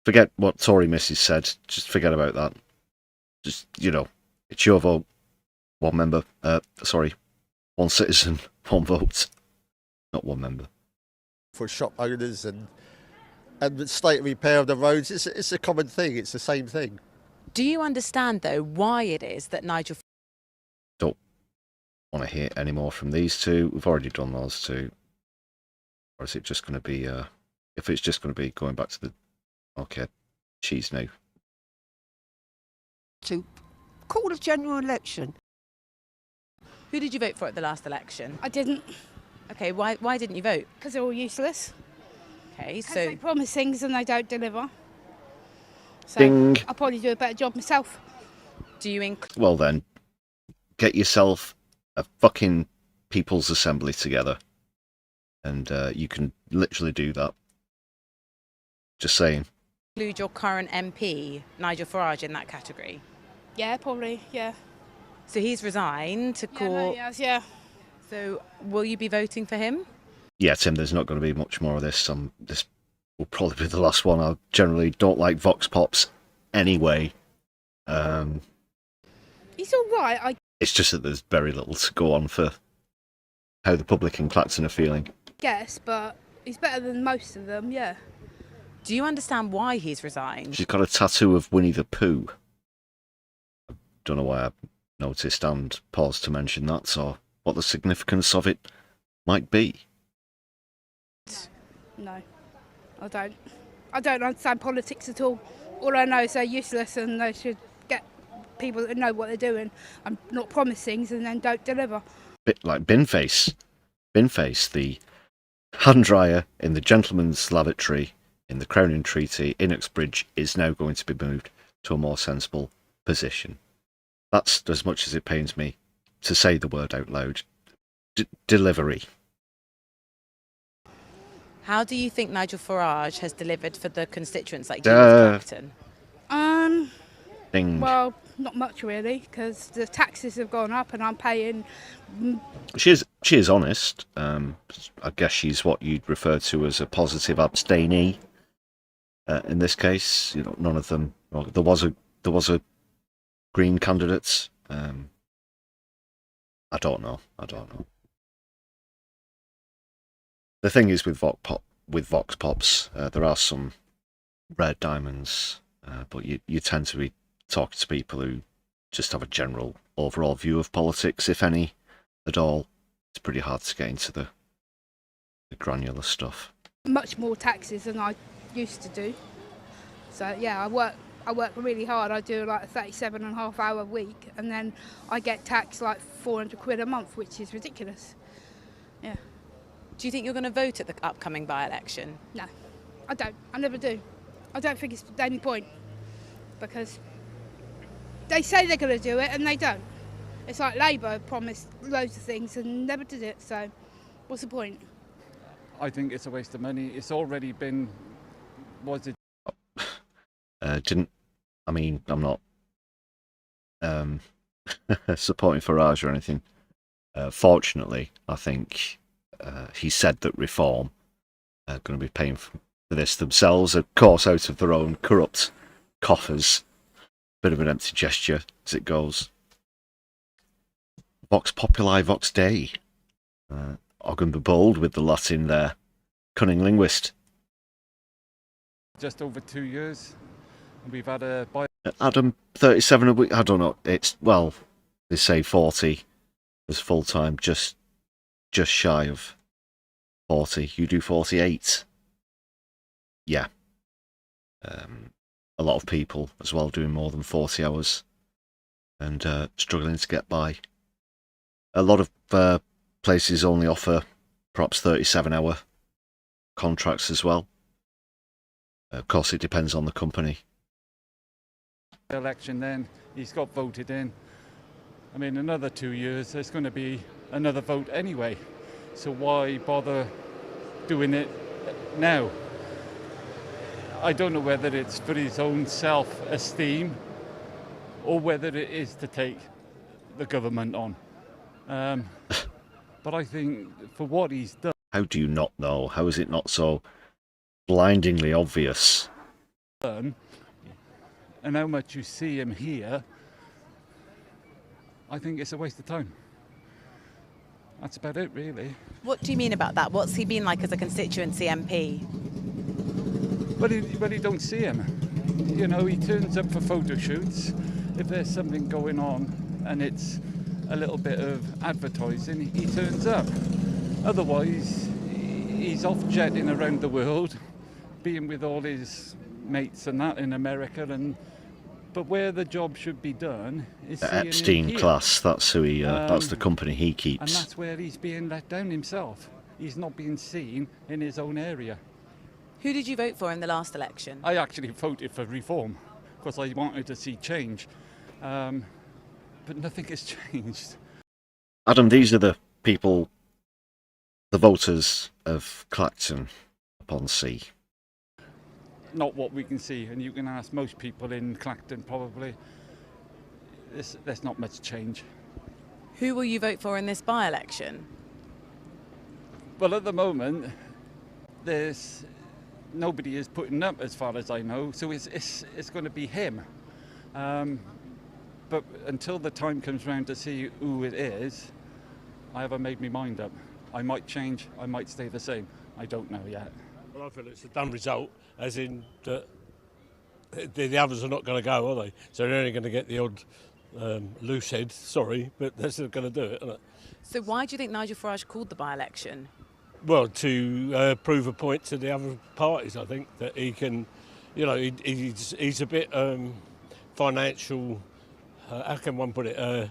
Forget what Tory missus said. Just forget about that. Just, you know, it's your vote. One member. One citizen, one vote. Not one member. for shop owners and the state of repair of the roads. It's a common thing. It's the same thing. Do you understand, though, why it is that Nigel... Don't want to hear any more from these two. We've already done those two. Or is it just going to be... if it's just going to be going back to the... Okay, she's new. To call a general election. Who did you vote for at the last election? I didn't. Okay, why didn't you vote? Because they're all useless. Okay, so... They promise things and they don't deliver. So Ding. I'll probably do a better job myself. Do you Well then, get yourself a fucking People's Assembly together. And you can literally do that. Just saying. include your current MP, Nigel Farage, in that category? Yeah, probably, yeah. So he's resigned to call... no, he has, yeah. So will you be voting for him? Yeah, Tim, there's not going to be much more of this. This will probably be the last one. I generally don't like Vox Pops anyway. He's all right. It's just that there's very little to go on for how the public in Clacton are feeling. Guess, but he's better than most of them, yeah. Do you understand why he's resigned? She's got a tattoo of Winnie the Pooh. I don't know why I noticed and paused to mention that, or what the significance of it might be. No, I don't. I don't understand politics at all. All I know is they're useless and they should get people that know what they're doing and not promise things and then don't deliver. Bit like Binface. Binface, the hand dryer in the gentleman's lavatory in the Crowning Treaty in Uxbridge, is now going to be moved to a more sensible position. That's as much as it pains me to say the word out loud. Delivery. How do you think Nigel Farage has delivered for the constituents like Juries Clacton? Ding. Well, not much really, because the taxes have gone up and I'm paying... She is honest. I guess she's what you'd refer to as a positive abstainee. In this case, you know, none of them. Well, there was a Green candidate. I don't know. The thing is with Vox Pops, there are some red diamonds, but you tend to be talking to people who just have a general overall view of politics, if any at all. It's pretty hard to get into the granular stuff. much more taxes than I used to do. So yeah, I work really hard. I do like a 37.5-hour week, and then I get taxed like 400 quid a month, which is ridiculous. Yeah. Do you think you're going to vote at the upcoming by-election? No, I don't. I never do. I don't think it's any point, because they say they're going to do it and they don't. It's like Labour promised loads of things and never did it, so what's the point? I think it's a waste of money. It's already been... Was it... I'm not supporting Farage or anything. Fortunately, I think he said that Reform are going to be paying for this themselves, of course, out of their own corrupt coffers. Bit of an empty gesture as it goes. Vox Populi, Vox Dei. Ogden the Bold with the Latin there. Cunning linguist. Just over 2 years. We've had a... Adam, 37 a week. I don't know. It's, well, they say 40 as full-time, just shy of 40. You do 48. Yeah. A lot of people as well doing more than 40 hours and struggling to get by. A lot of places only offer perhaps 37-hour contracts as well. Of course, it depends on the company. Election then, he's got voted in. I mean, another 2 years, there's going to be another vote anyway. So why bother doing it now? I don't know whether it's for his own self-esteem or whether it is to take the government on. But I think for what he's done... How do you not know? How is it not so blindingly obvious? And how much you see him here, I think it's a waste of time. That's about it, really. What do you mean about that? What's he been like as a constituency MP? But he don't see him. You know, he turns up for photo shoots. If there's something going on and it's a little bit of advertising, he turns up. Otherwise, he's off jetting around the world, being with all his mates and that in America. But where the job should be done is The seeing him Epstein here. class, that's who he, that's the company he And keeps. that's where he's being let down himself. He's not being seen in his own area. Who did you vote for in the last election? I actually voted for reform because I wanted to see change, but nothing has changed. Adam, these are the people, the voters of Clacton-On-Sea. Not what we can see, and you can ask most people in Clacton probably. There's not much change. Who will you vote for in this by-election? Well, at the moment, nobody is putting up, as far as I know, so it's going to be him. But until the time comes round to see who it is, I haven't made my mind up. I might change, I might stay the same. I don't know yet. Well, I feel it's a done result, as in that the others are not going to go, are they? So they're only going to get the odd loose head, sorry, but that's not going to do it, isn't it? So why do you think Nigel Farage called the by-election? Well, to prove a point to the other parties, I think, that he can, you know, he's a bit financial, how can one put it,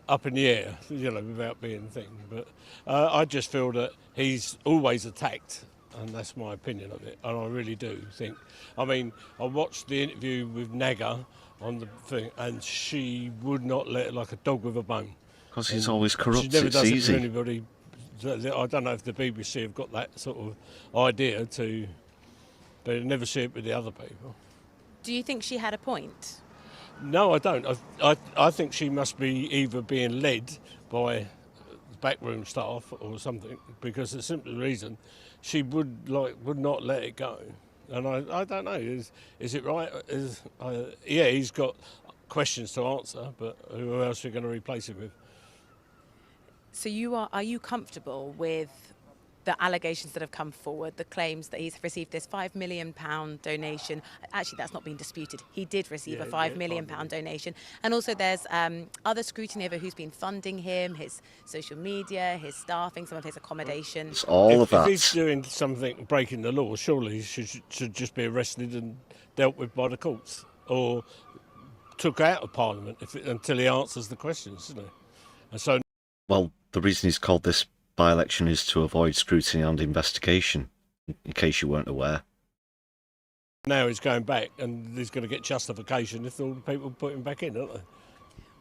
up in the air, you know, without being thing. But I just feel that he's always attacked, and that's my opinion of it, and I really do think. I mean, I watched the interview with Naga on the thing, and she would not let it like a dog with a bone. Because he's always corrupt, She never it's does easy. it to anybody. I don't know if the BBC have got that sort of idea to, but they never see it with the other people. Do you think she had a point? No, I don't. I think she must be either being led by backroom staff or something, because the simple reason she would not let it go. And I don't know. Is it right? Yeah, he's got questions to answer, but who else are you going to replace him with? So are you comfortable with the allegations that have come forward, the claims that he's received this £5 million donation? Actually, that's not been disputed. He did receive a £5 million donation. And also there's other scrutiny over who's been funding him, his social media, his staffing, some of his accommodation. It's all of that. If he's doing something breaking the law, surely he should just be arrested and dealt with by the courts, or took out of Parliament until he answers the questions, isn't he? And so, Well, the reason he's called this by-election is to avoid scrutiny and investigation, in case you weren't aware. now he's going back, and he's going to get justification if all the people put him back in, aren't they?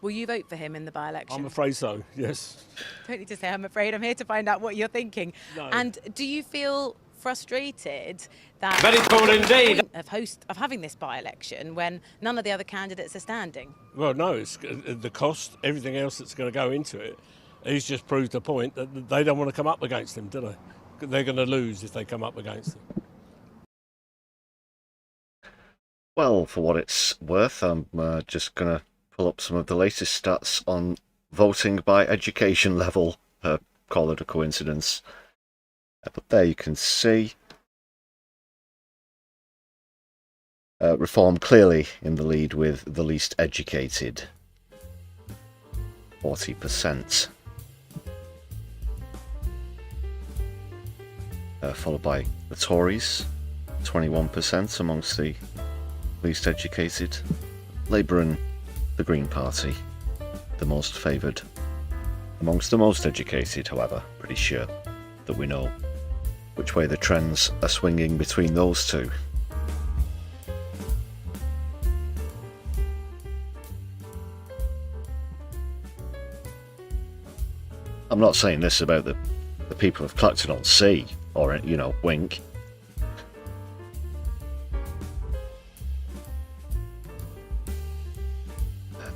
Will you vote for him in the by-election? I'm afraid so, yes. Don't need to say I'm afraid. I'm here to find out what you're thinking. No. And do you feel frustrated that Very cool indeed. of having this by-election when none of the other candidates are standing? Well, no, it's the cost, everything else that's going to go into it. He's just proved the point that they don't want to come up against him, do they? They're going to lose if they come up against him. Well, for what it's worth, I'm just going to pull up some of the latest stats on voting by education level. Call it a coincidence. But there you can see Reform clearly in the lead with the least educated, 40%. Followed by the Tories, 21% amongst the least educated. Labour and the Green Party, the most favoured. Amongst the most educated, however, pretty sure that we know which way the trends are swinging between those two. I'm not saying this about the people of Clacton-On-Sea, or, you know, wink.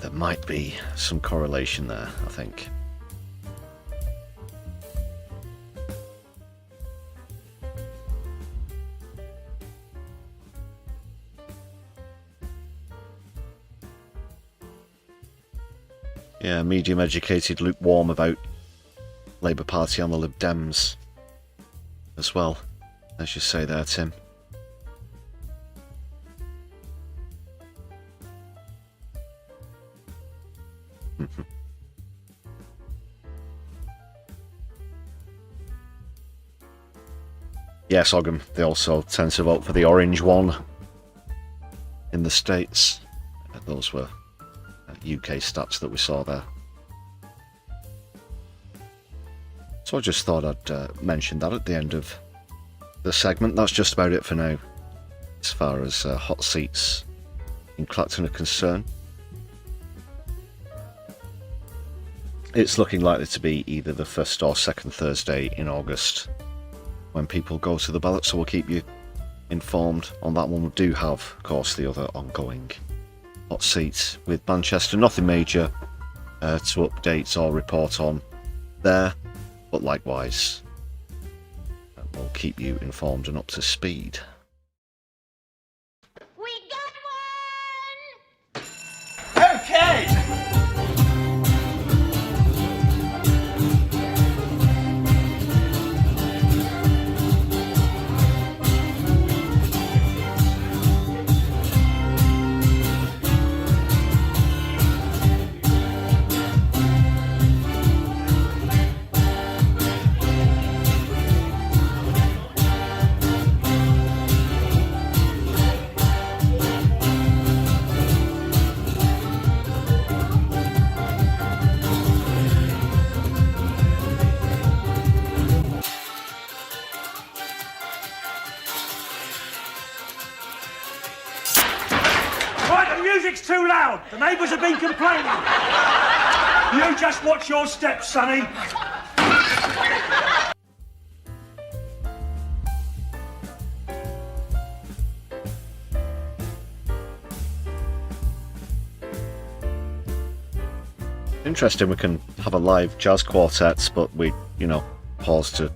There might be some correlation there, I think. Yeah, medium educated, lukewarm about Labour Party and the Lib Dems as well, as you say there, Tim. Yes, Ogham, they also tend to vote for the orange one in the States. Those were UK stats that we saw there. So I just thought I'd mention that at the end of the segment. That's just about it for now, as far as hot seats in Clacton are concerned. It's looking likely to be either the first or second Thursday in August when people go to the ballot, so we'll keep you informed on that one. We do have, of course, the other ongoing hot seats with Manchester. Nothing major to update or report on there, but likewise we'll keep you informed and up to speed. We got one! Okay! Music's too loud. The neighbours have been complaining. You just watch your steps, sonny. Interesting, we can have a live jazz quartet, but we, pause to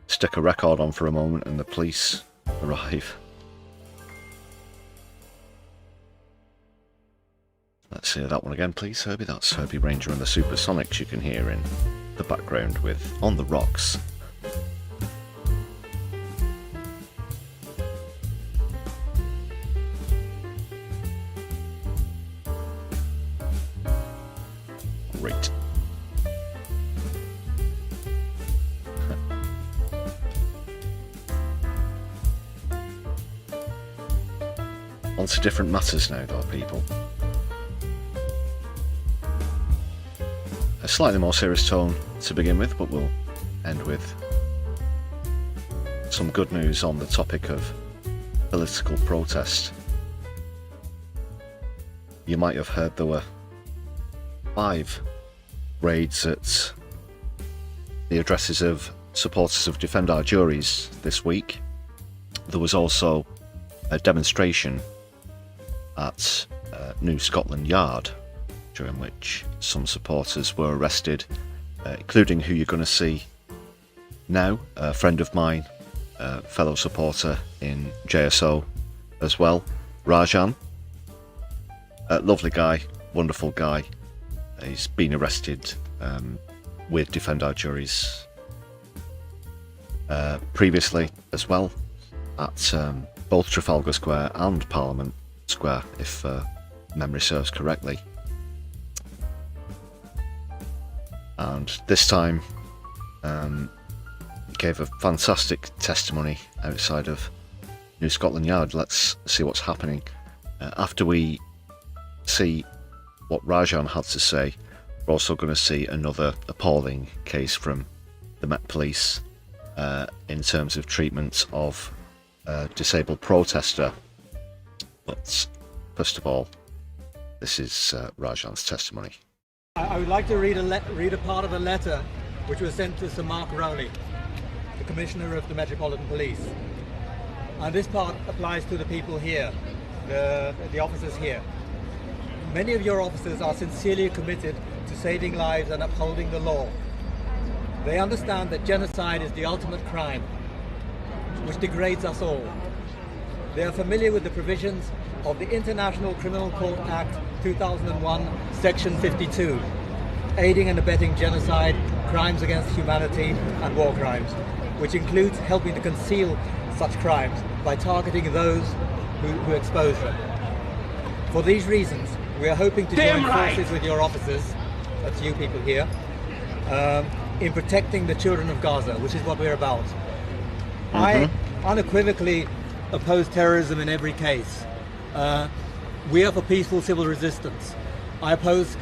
stick a record on for a moment and the police arrive. Let's hear that one again, please, Herbie. That's Herbie Ranger and the Supersonics you can hear in the background with On the Rocks. Great. On to different matters now, though, people. A slightly more serious tone to begin with, but we'll end with some good news on the topic of political protest. You might have heard there were 5 raids at the addresses of supporters of Defend Our Juries this week. There was also a demonstration at New Scotland Yard, during which some supporters were arrested, including who you're going to see now, a friend of mine, fellow supporter in JSO as well, Rajan. Lovely guy, wonderful guy. He's been arrested with Defend Our Juries previously as well, at both Trafalgar Square and Parliament Square, if memory serves correctly. And this time gave a fantastic testimony outside of New Scotland Yard. Let's see what's happening. After we see what Rajan had to say, we're also going to see another appalling case from the Met Police in terms of treatment of a disabled protester. But first of all, this is Rajan's testimony. I would like to read a part of a letter which was sent to Sir Mark Rowley, the Commissioner of the Metropolitan Police. And this part applies to the people here, the officers here. Many of your officers are sincerely committed to saving lives and upholding the law. They understand that genocide is the ultimate crime, which degrades us all. They are familiar with the provisions of the International Criminal Court Act 2001, Section 52, aiding and abetting genocide, crimes against humanity and war crimes, which includes helping to conceal such crimes by targeting those who expose them. For these reasons, we are hoping to join forces with your officers, that's you people here, in protecting the children of Gaza, which is what we're about. I unequivocally oppose terrorism in every case. We are for peaceful civil resistance. I oppose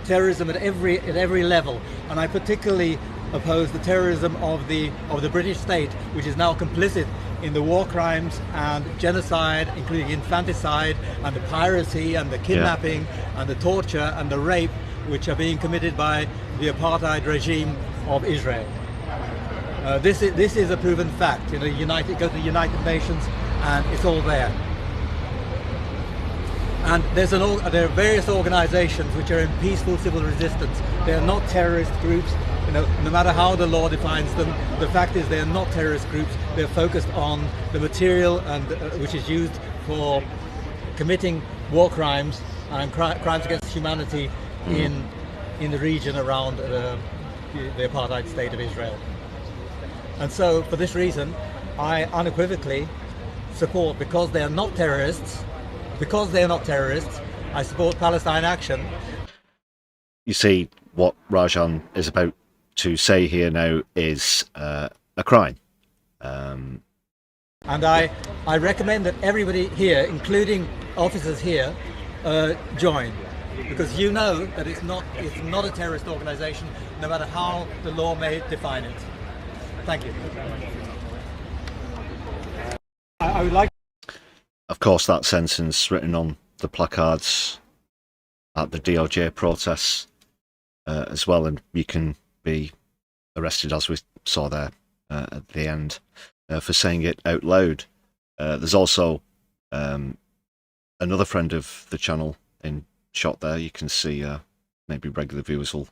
terrorism at every level, and I particularly oppose the terrorism of the British state, which is now complicit in the war crimes and genocide, including infanticide and the piracy and the kidnapping and the torture and the rape, which are being committed by the apartheid regime of Israel. This is a proven fact. You know, go to the United Nations, and it's all there. And there are various organisations which are in peaceful civil resistance. They are not terrorist groups. You know, no matter how the law defines them, the fact is they are not terrorist groups. They're focused on the material and which is used for committing war crimes and crimes against humanity in the region around the apartheid state of Israel. And so, for this reason, I unequivocally support, because they are not terrorists, I support Palestine Action. You see, what Rajan is about to say here now is a crime. And I recommend that everybody here, including officers here, join, because you know that it's not a terrorist organisation, no matter how the law may define it. Thank you. I would like. Of course, that sentence written on the placards at the DOJ protests as well, and you can be arrested, as we saw there at the end, for saying it out loud. There's also another friend of the channel in shot there. You can see, maybe regular viewers will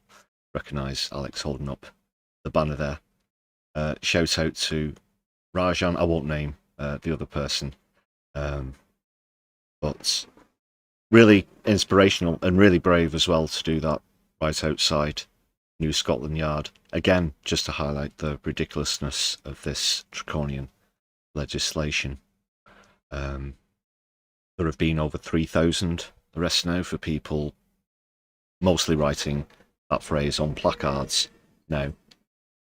recognise Alex holding up the banner there. Shout out to Rajan. I won't name the other person, but really inspirational and really brave as well to do that right outside New Scotland Yard. Again, just to highlight the ridiculousness of this draconian legislation. There have been over 3,000 arrests now for people mostly writing that phrase on placards now.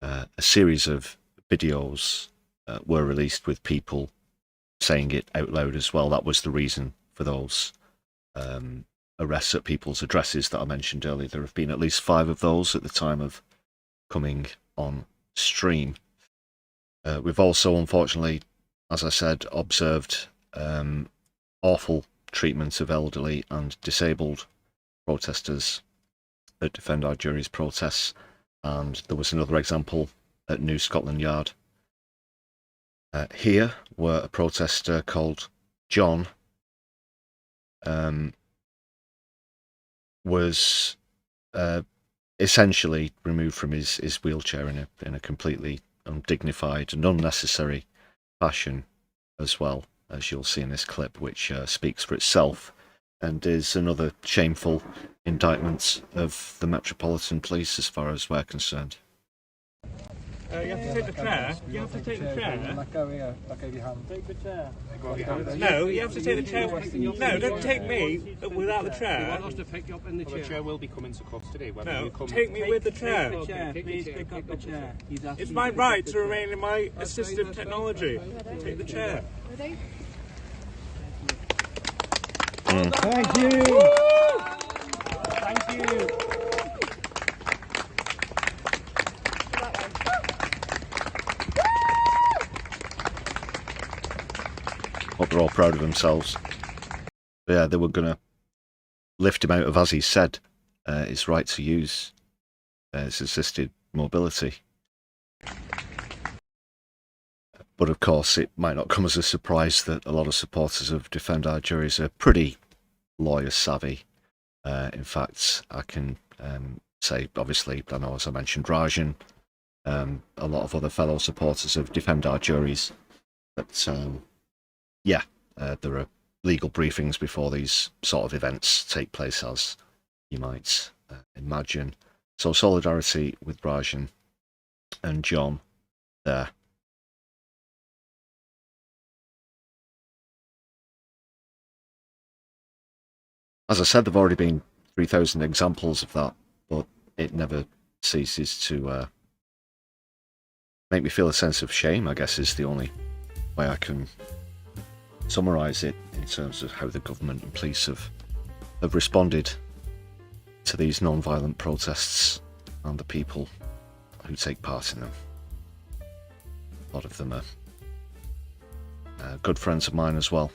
A series of videos were released with people saying it out loud as well. That was the reason for those arrests at people's addresses that I mentioned earlier. There have been at least 5 of those at the time of coming on stream. We've also, unfortunately, as I said, observed awful treatment of elderly and disabled protesters that defend our jury's protests. And there was another example at New Scotland Yard. Here, where a protester called John was essentially removed from his wheelchair in a completely undignified and unnecessary fashion as well, as you'll see in this clip, which speaks for itself and is another shameful indictment of the Metropolitan Police as far as we're concerned. You have to take the chair. You have to take the chair. Let go here. Let go of your hand. Take the chair. No, you have to take the chair. No, don't take me without the chair. You want us to pick you up in the chair? The chair will be coming to custody. No, take me with the chair. Take the chair. Please pick up the chair. It's my right to remain in my assistive technology. Take the chair. Ready? Thank you. Thank you. Hope they're all proud of themselves. But yeah, they were going to lift him out of, as he said, his right to use his assisted mobility. But of course, it might not come as a surprise that a lot of supporters of Defend Our Juries are pretty lawyer savvy. In fact, I can say, obviously, I know as I mentioned Rajan, a lot of other fellow supporters of Defend Our Juries, but yeah, there are legal briefings before these sort of events take place, as you might imagine. So solidarity with Rajan and John there. As I said, there have already been 3,000 examples of that, but it never ceases to make me feel a sense of shame, I guess, is the only way I can summarise it in terms of how the government and police have responded to these non-violent protests and the people who take part in them. A lot of them are good friends of mine as well.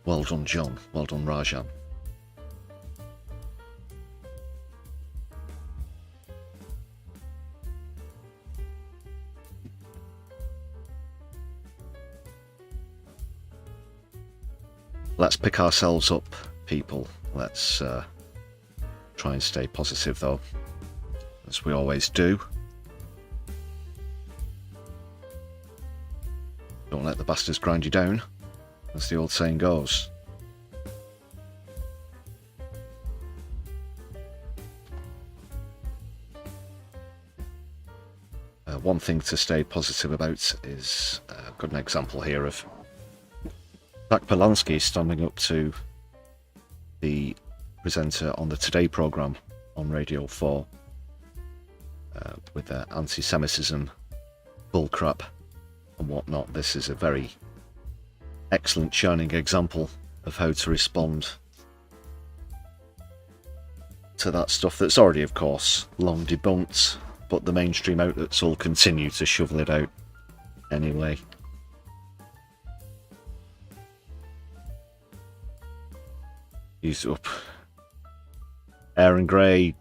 Well done, John. Well done, Rajan. Let's pick ourselves up, people. Let's try and stay positive, though, as we always do. Don't let the bastards grind you down, as the old saying goes. One thing to stay positive about is, I've got an example here of Zack Polanski standing up to the presenter on the Today programme on Radio 4 with their antisemitism bullcrap and whatnot. This is a very excellent, shining example of how to respond to that stuff that's already, of course, long debunked, but the mainstream outlets all continue to shovel it out anyway. He's up. Aaron Gray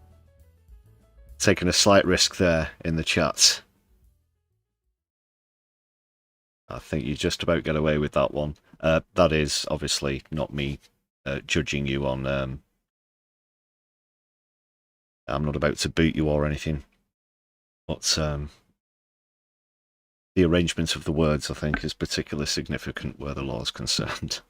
taking a slight risk there in the chat. I think you just about get away with that one. That is obviously not me judging you on... I'm not about to boot you or anything. But the arrangement of the words, I think, is particularly significant where the law is concerned.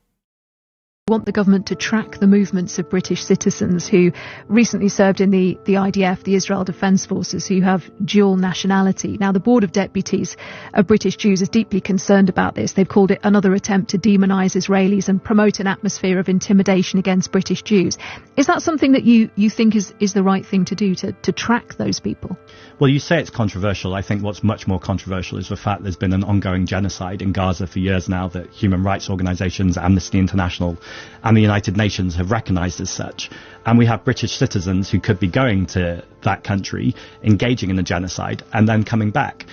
Want the government to track the movements of British citizens who recently served in the IDF, the Israel Defence Forces, who have dual nationality. Now, the Board of Deputies of British Jews is deeply concerned about this. They've called it another attempt to demonise Israelis and promote an atmosphere of intimidation against British Jews. Is that something that you think is the right thing to do, to track those people? Well, you say it's controversial. I think what's much more controversial is the fact there's been an ongoing genocide in Gaza for years now that human rights organisations, Amnesty International and the United Nations have recognised as such. And we have British citizens who could be going to that country, engaging in a genocide, and then coming back.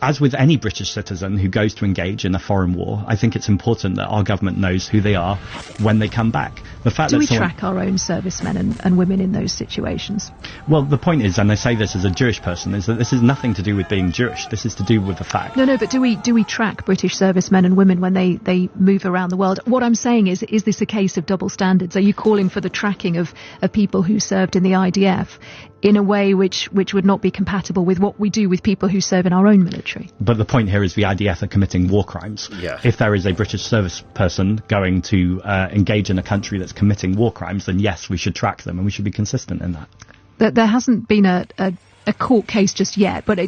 As with any British citizen who goes to engage in a foreign war, I think it's important that our government knows who they are when they come back. The fact Do that we track our own servicemen and women in those situations? Well, the point is, and I say this as a Jewish person, is that this is nothing to do with being Jewish. This is to do with the fact. No, but do we track British servicemen and women when they move around the world? What I'm saying is this a case of double standards? Are you calling for the tracking of people who served in the IDF in a way which would not be compatible with what we do with people who serve in our own military? But the point here is the IDF are committing war crimes. Yeah. If there is a British service person going to engage in a country that's committing war crimes, then yes, we should track them and we should be consistent in that. There hasn't been a court case just yet, but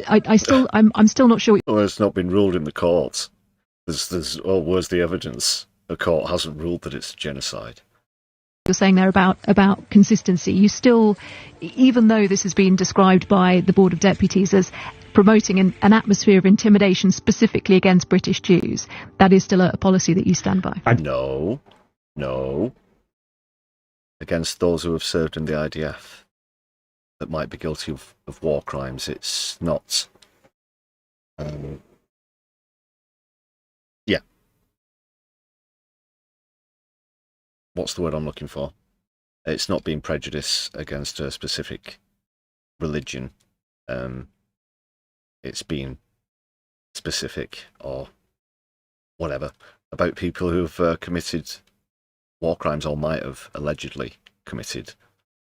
I'm still not sure. Well, it's not been ruled in the courts. Where's the evidence? The court hasn't ruled that it's genocide. You're saying there about consistency. You still, even though this has been described by the Board of Deputies as promoting an atmosphere of intimidation specifically against British Jews, that is still a policy that you stand by? No. Against those who have served in the IDF that might be guilty of war crimes, it's not. Yeah. What's the word I'm looking for? It's not being prejudice against a specific religion. It's being specific or whatever about people who've committed war crimes or might have allegedly committed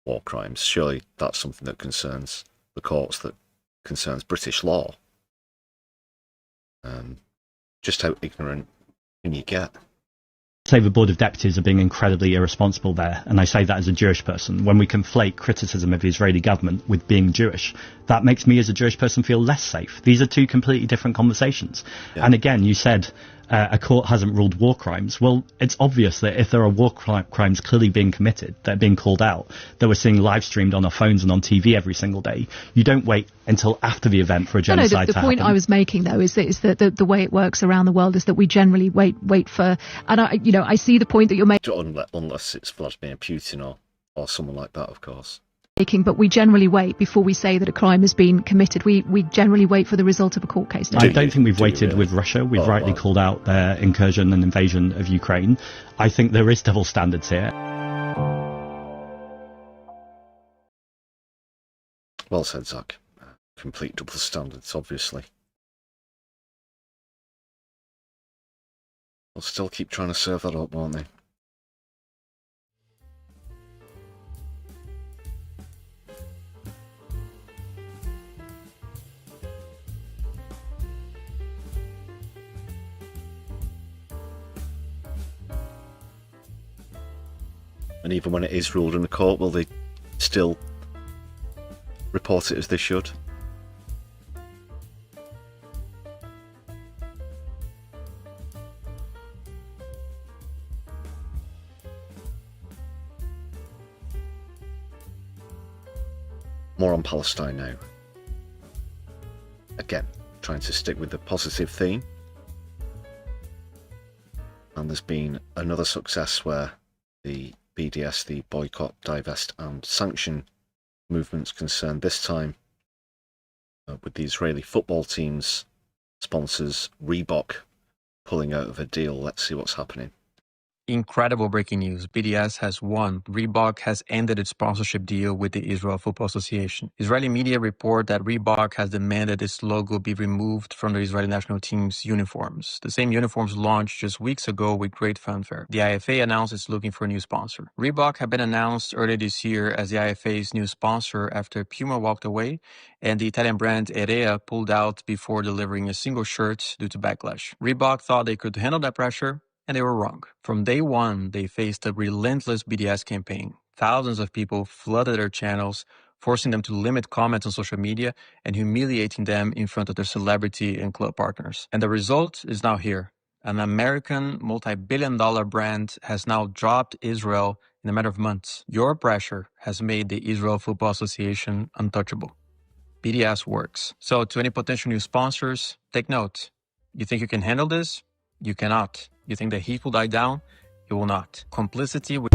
war crimes. Surely that's something that concerns the courts, that concerns British law. Just how ignorant can you get? say the Board of Deputies are being incredibly irresponsible there, and I say that as a Jewish person. When we conflate criticism of the Israeli government with being Jewish, that makes me as a Jewish person feel less safe. These are two completely different conversations. Yeah. And again, you said a court hasn't ruled war crimes. Well, it's obvious that if there are war crimes clearly being committed, that are being called out, that we're seeing live streamed on our phones and on TV every single day, you don't wait until after the event for a genocide to happen. The point I was making, though, is that the way it works around the world is that we generally wait for, and I see the point that you're making. Unless it's Vladimir Putin or someone like that, of course. But we generally wait before we say that a crime has been committed. We generally wait for the result of a court case. I don't think we've waited with Russia. We've rightly called out their incursion and invasion of Ukraine. I think there is double standards here. Well said, Zack. Complete double standards, obviously. They'll still keep trying to serve that up, won't they? And even when it is ruled in the court, will they still report it as they should? More on Palestine now. Again, trying to stick with the positive theme. And there's been another success where the B.D.S, the boycott, divest and sanction movements concerned, this time with the Israeli football team's sponsors, Reebok, pulling out of a deal. Let's see what's happening. Incredible breaking news. B.D.S has won. Reebok has ended its sponsorship deal with the Israel Football Association. Israeli media report that Reebok has demanded its logo be removed from the Israeli national team's uniforms. The same uniforms launched just weeks ago with great fanfare. The IFA announced it's looking for a new sponsor. Reebok had been announced earlier this year as the IFA's new sponsor after Puma walked away and the Italian brand Erea pulled out before delivering a single shirt due to backlash. Reebok thought they could handle that pressure, and they were wrong. From day one, they faced a relentless B.D.S campaign. Thousands of people flooded their channels, forcing them to limit comments on social media and humiliating them in front of their celebrity and club partners. And the result is now here. An American multi-billion-dollar brand has now dropped Israel in a matter of months. Your pressure has made the Israel Football Association untouchable. B.D.S works. So to any potential new sponsors, take note. You think you can handle this? You cannot. You think the heat will die down? It will not. Complicity with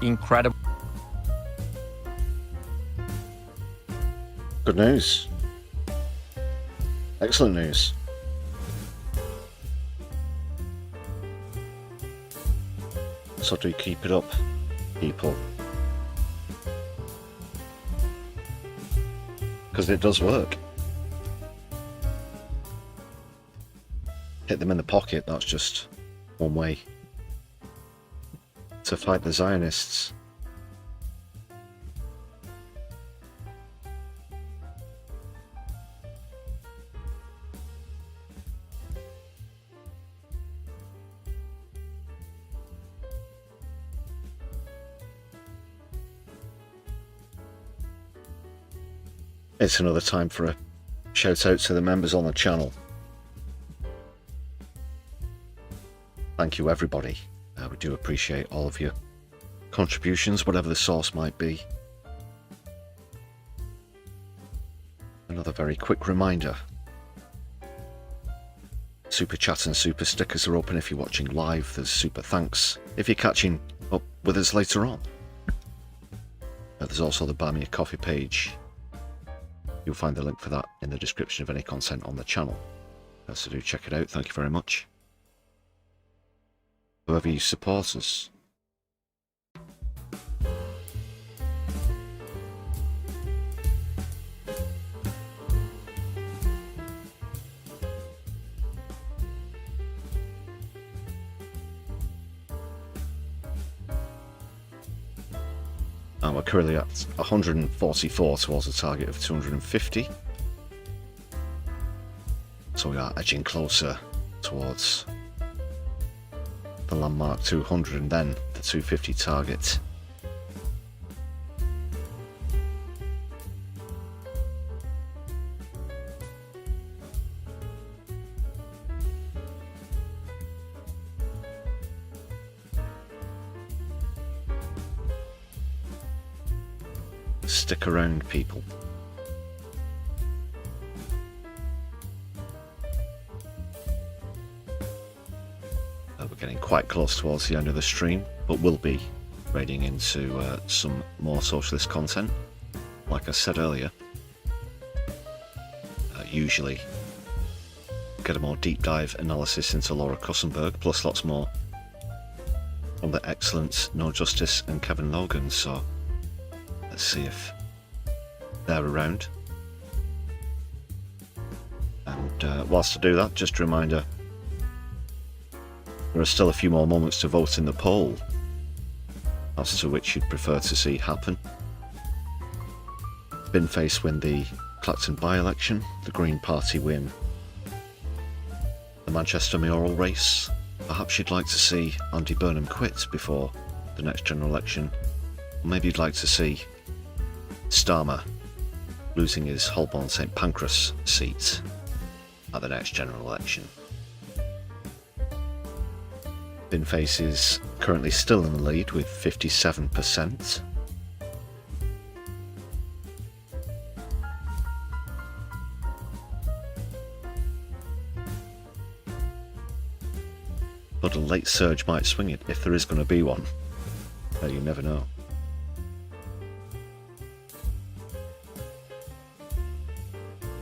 incredible. Good news. Excellent news. So do keep it up, people. Because it does work. Hit them in the pocket, that's just one way to fight the Zionists. It's another time for a shout out to the members on the channel. Thank you, everybody. We do appreciate all of your contributions, whatever the source might be. Another very quick reminder. Super chat and super stickers are open if you're watching live. There's super thanks if you're catching up with us later on. There's also the Buy Me a Coffee page. You'll find the link for that in the description of any content on the channel. So do check it out. Thank you very much. Whoever you support us. And we're currently at 144 towards a target of 250. So we are edging closer towards the landmark 200 and then the 250 target. Stick around, people. We're getting quite close towards the end of the stream, but we'll be wading into some more socialist content. Like I said earlier, usually get a more deep dive analysis into Laura Kussenberg, plus lots more from the excellent No Justice and Kevin Logan, so let's see if they're around. And whilst I do that, just a reminder, there are still a few more moments to vote in the poll as to which you'd prefer to see happen. Binface win the Clacton by-election, the Green Party win the Manchester mayoral race. Perhaps you'd like to see Andy Burnham quit before the next general election. Or maybe you'd like to see Starmer losing his Holborn St Pancras seat at the next general election. Binface is currently still in the lead with 57%. But a late surge might swing it if there is going to be one. You never know.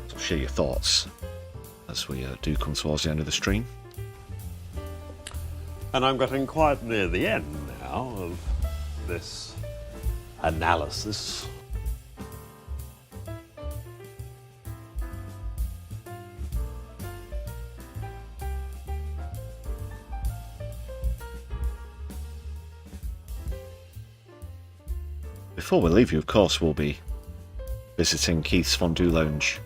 So share your thoughts as we do come towards the end of the stream. And I'm getting quite near the end now of this analysis. Before we leave you, of course, we'll be visiting Keith's Fondue Lounge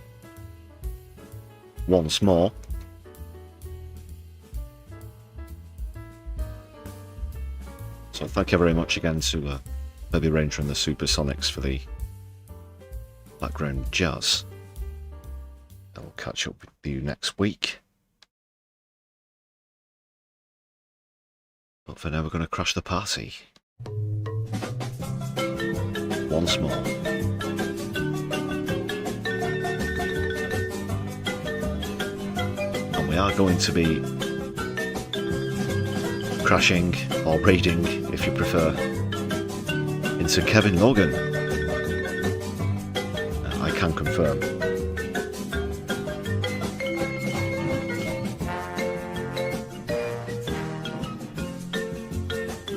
once more. So thank you very much again to Baby Ranger and the Supersonics for the background jazz. And we'll catch up with you next week. But for now, we're going to crash the party once more. And we are going to be crashing or raiding, if you prefer, into Kevin Logan. I can confirm.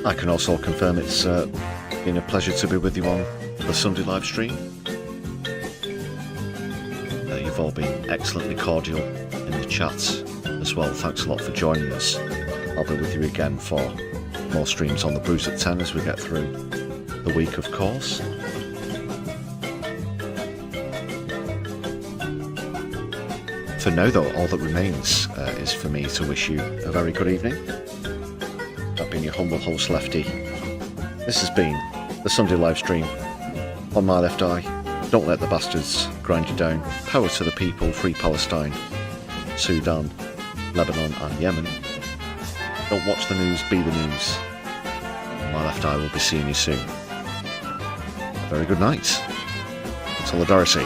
I can also confirm it's been a pleasure to be with you on the Sunday live stream. You've all been excellently cordial in the chat as well. Thanks a lot for joining us. I'll be with you again for more streams on the Bruce at 10 as we get through the week, of course. For now, though, all that remains is for me to wish you a very good evening. I've been your humble host, Lefty. This has been the Sunday live stream. On my left eye, don't let the bastards grind you down. Power to the people, free Palestine, Sudan, Lebanon and Yemen. Don't watch the news, be the news. My left eye will be seeing you soon. A very good night. Solidarity.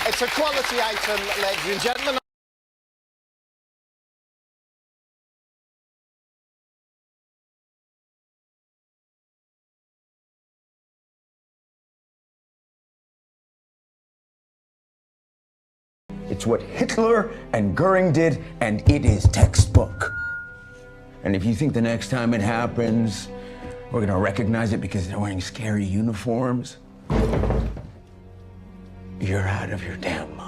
It's a quality item, ladies and gentlemen. It's what Hitler and Goering did, and it is textbook. And if you think the next time it happens, we're gonna recognize it because they're wearing scary uniforms, you're out of your damn mind.